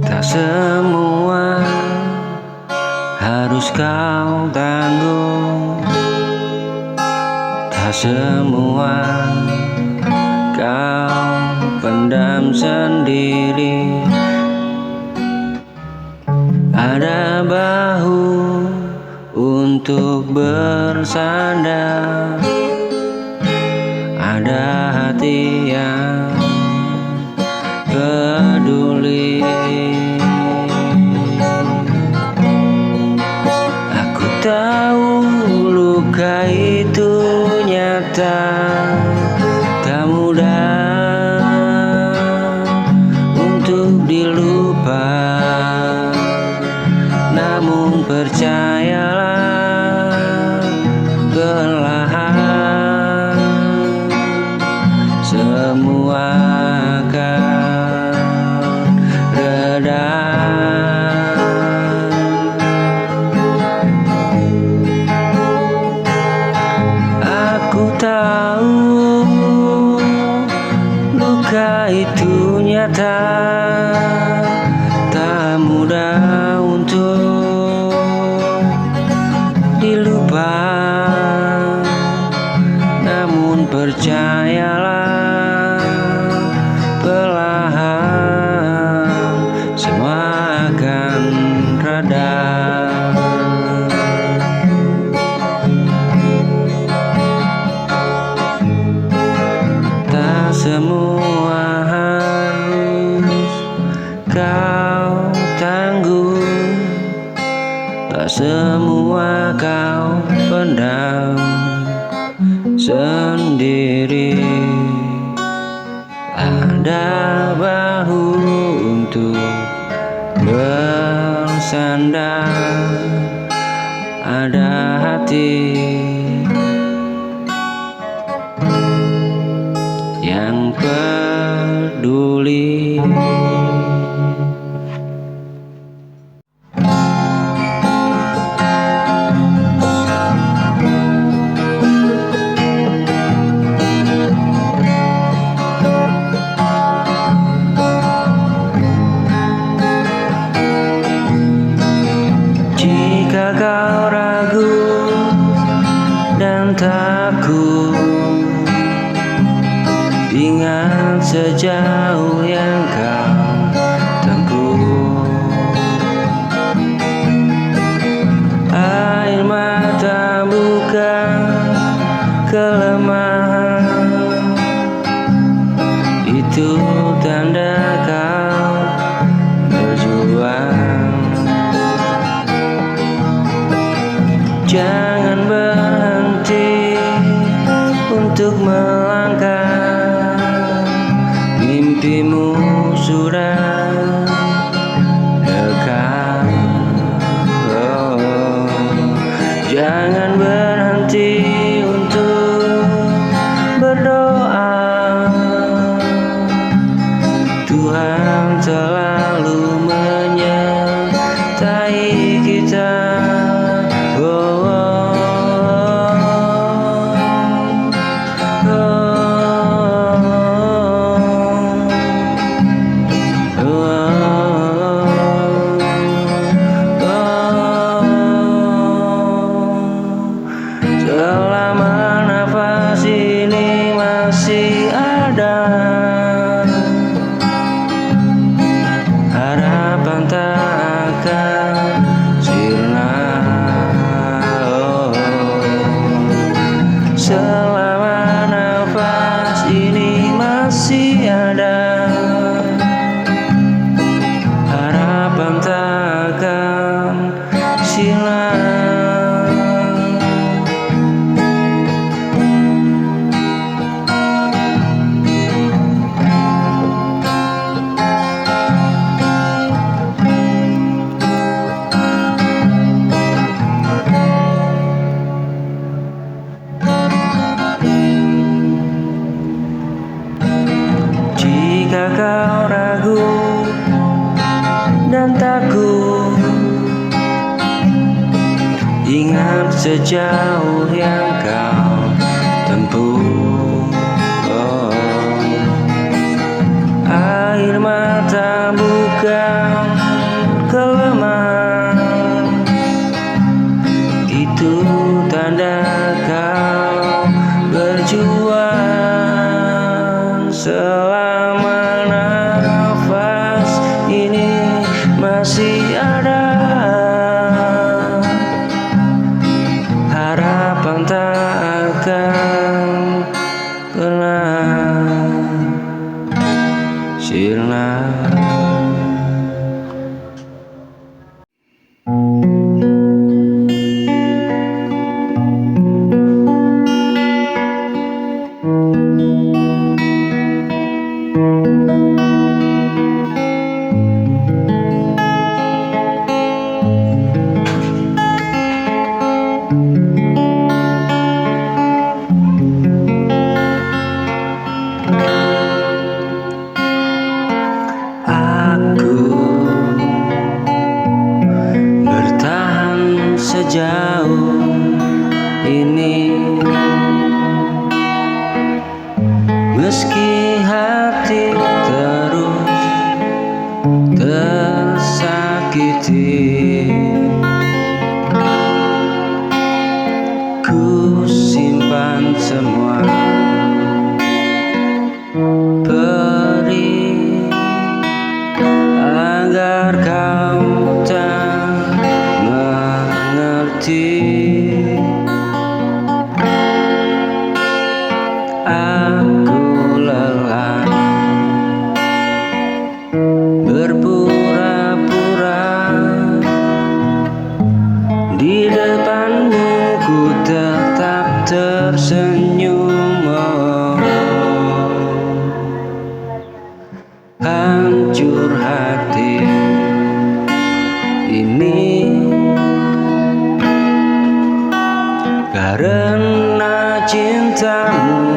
Tak semua harus kau tanggung. Tak semua kau pendam sendiri. Ada bahu untuk bersandar, ada hati yang peduli. Aku tahu luka itu nyata, tak mudah untuk dilupakan. Namun percayalah, perlahan semua akan reda. Aku tahu luka itu nyata, tak mudah untuk dilupakan. Namun percayalah, perlahan semua akan reda. Tak semua harus kau tanggung, tak semua kau pendam sendiri. Ada bahu untuk bersandar, ada hati yang peduli. Jika kau ragu dan takut, ingat sejauh yang kau tempuh. Air mata bukan kelemahan, itu tanda kau berjuang. Jangan berhenti untuk melangkah, mimpimu sudah dekat. Oh, jangan berhenti untuk berdoa. Tuhan selalu menyertai kita. Selama nafas ini masih ada, harapan tak akan sirna. Oh, selama nafas ini masih ada, harapan tak akan sirna. Jika kau ragu dan takut, ingat sejauh yang kau tempuh. Oh, air mata bukan kelemahan, masih ada harapan tak akan pernah sirna. Aku bertahan sejauh ini, meski hati terus tersakiti. Ku simpan semua perih agar kau tak mengerti. Aku lelah berpura-pura di depanmu, ku tetap tersenyum. Hancur hati ini karena cintamu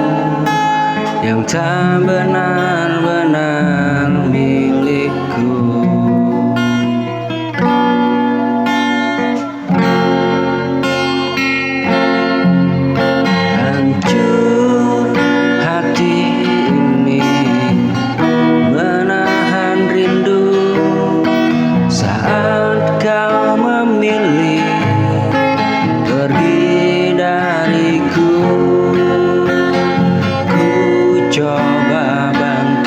yang tak benar-benar milikku. Hancur hati ini menahan rindu saat kau memilih pergi dariku. Ku coba bantu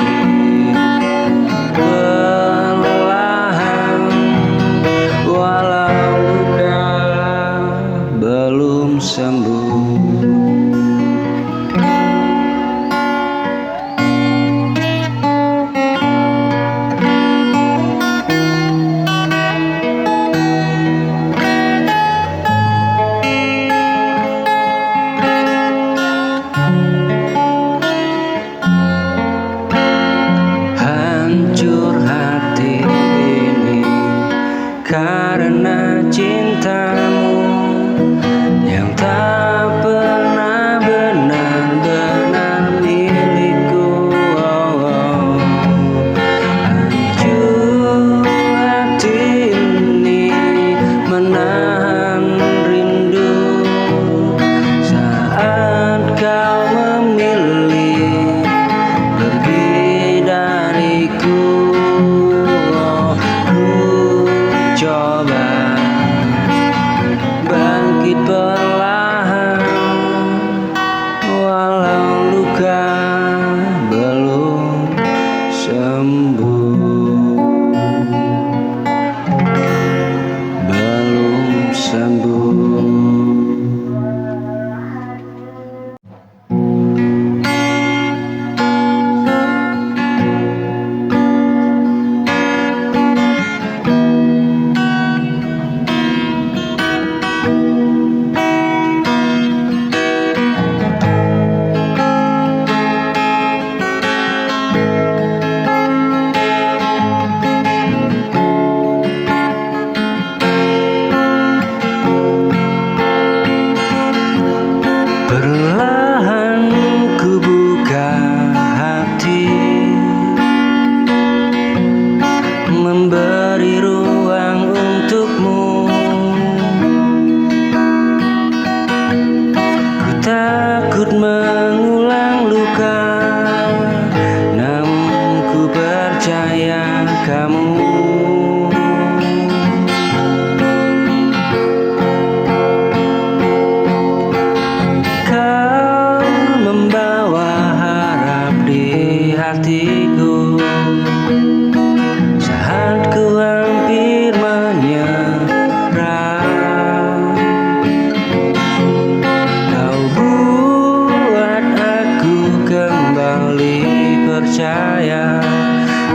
percaya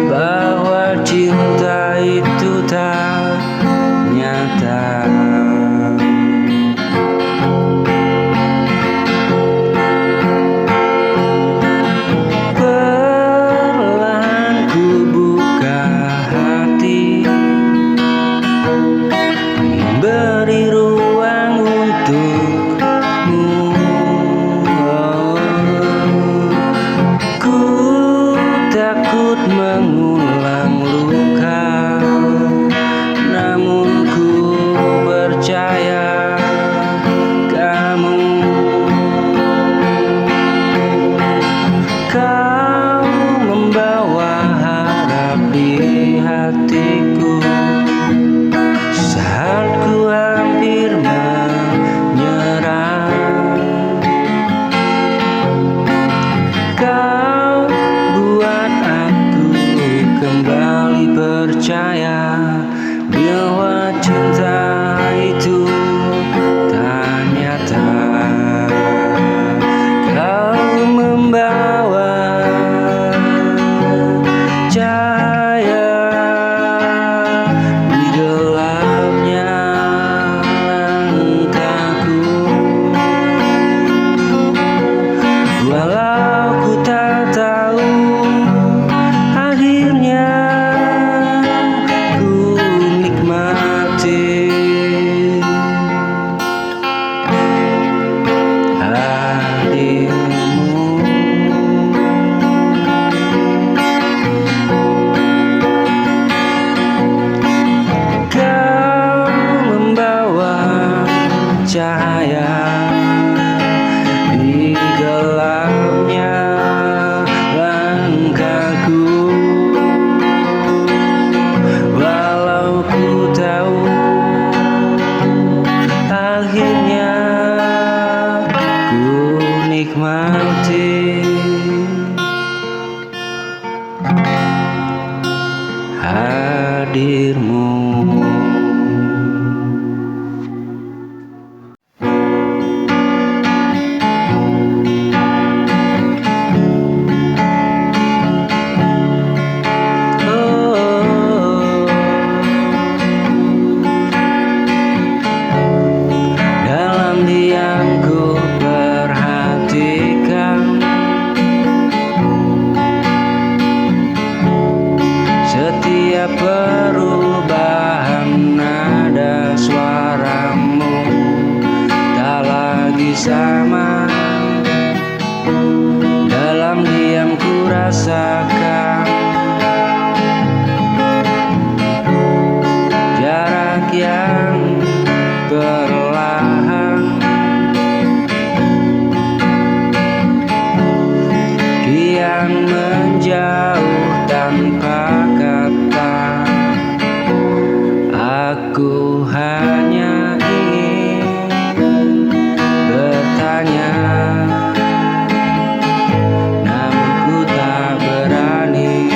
bahwa cinta itu tak nyata. Perlahan ku buka hati, beri ruang untukmu. Ku takut mengulang luka, namun ku percaya kamu. Kau membawa harap di hatiku saat ku hampir menyerah. Kau buat aku kembali percaya bahwa cinta itu tak nyata. Kau membawa cahaya di gelapnya langkahku. Walau ku tak tahu akhirnya, ku nikmati hadirmu. Kau membawa cahaya di gelapnya langkahku. Walau ku tahu akhirnya, ku nikmati hadirmu. Dalam diam ku perhatikan setiap perubahan nada suaramu tak lagi sama. Dalam diam ku rasakan jarak yang perlahan kian menjauh tanpa kata. Aku hanya ingin bertanya, namun ku tak berani.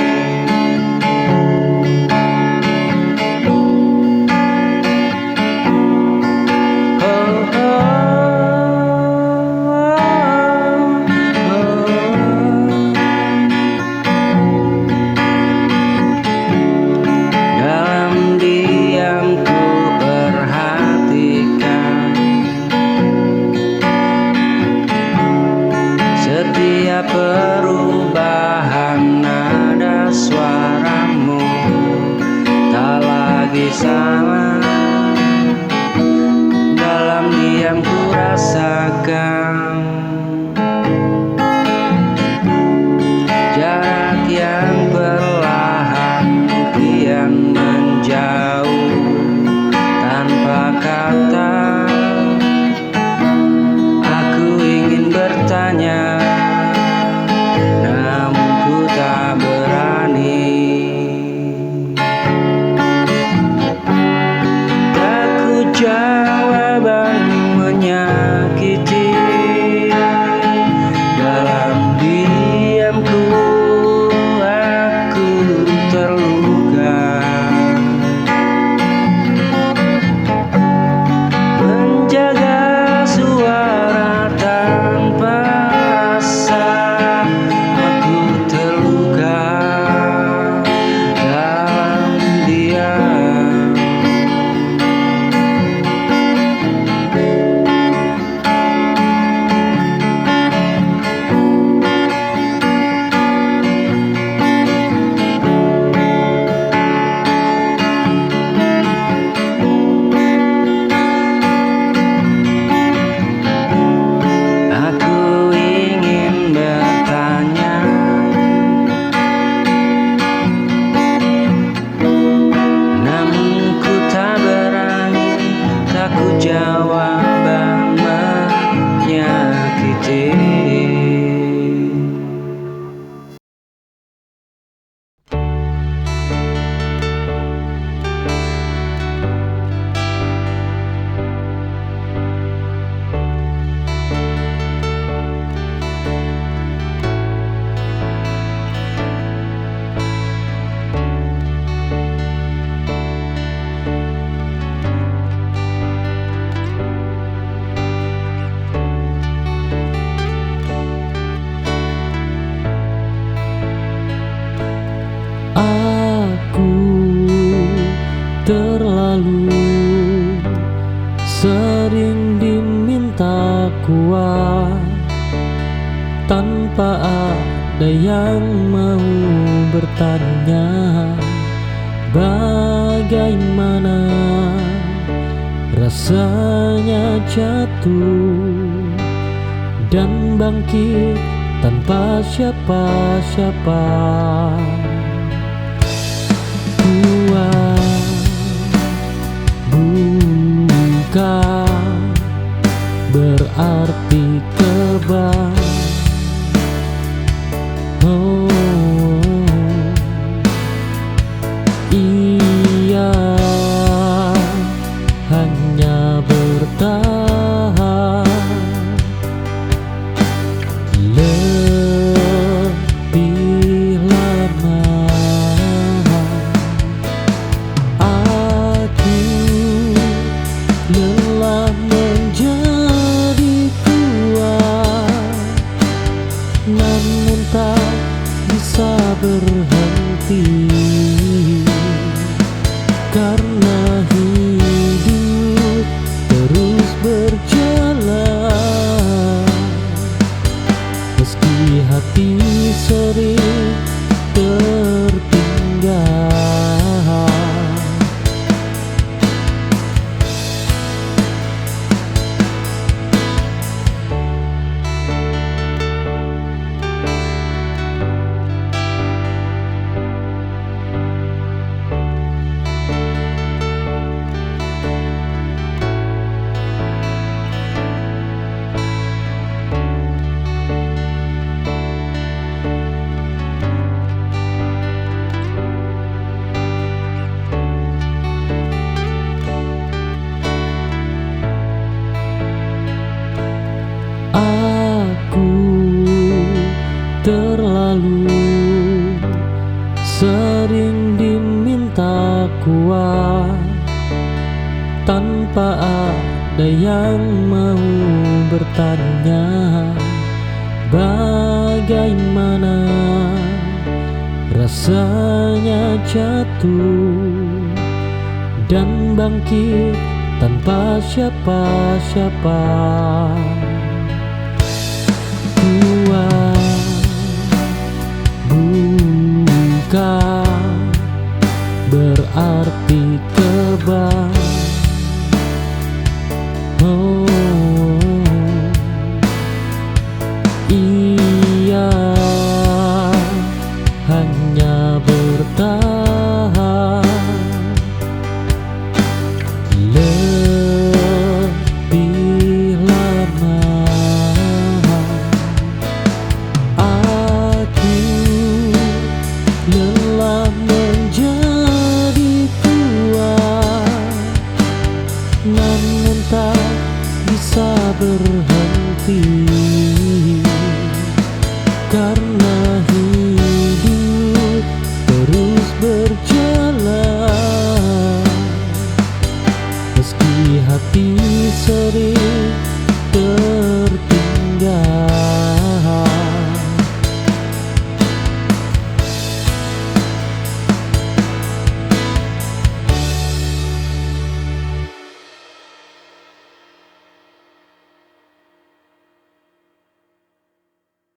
Dalam diam ku perhatikan setiap perubahan nada suaramu tak lagi sama. Dalam diam ku rasakan jarak yang perlahan kian menjauh tanpa kata. Aku ingin bertanya, namun ku tak berani. terlalu sering diminta kuat tanpa ada yang mau bertanya bagaimana rasanya jatuh dan bangkit tanpa siapa-siapa. Kuat bukan berarti kebal. Oh, ia hanya bertahan lebih lama. Aku lelah menjadi kuat, namun tak bisa berhenti karena hidup terus berjalan meski hati sering tertinggal. Aku terlalu sering diminta kuat tanpa ada yang mau bertanya bagaimana rasanya jatuh dan bangkit tanpa siapa-siapa. Kuat bukan berarti kebal. Oh, ia hanya bertahan lebih lama. Aku lelah menjadi kuat, namun tak bisa berhenti karena hidup terus berjalan meski hati sering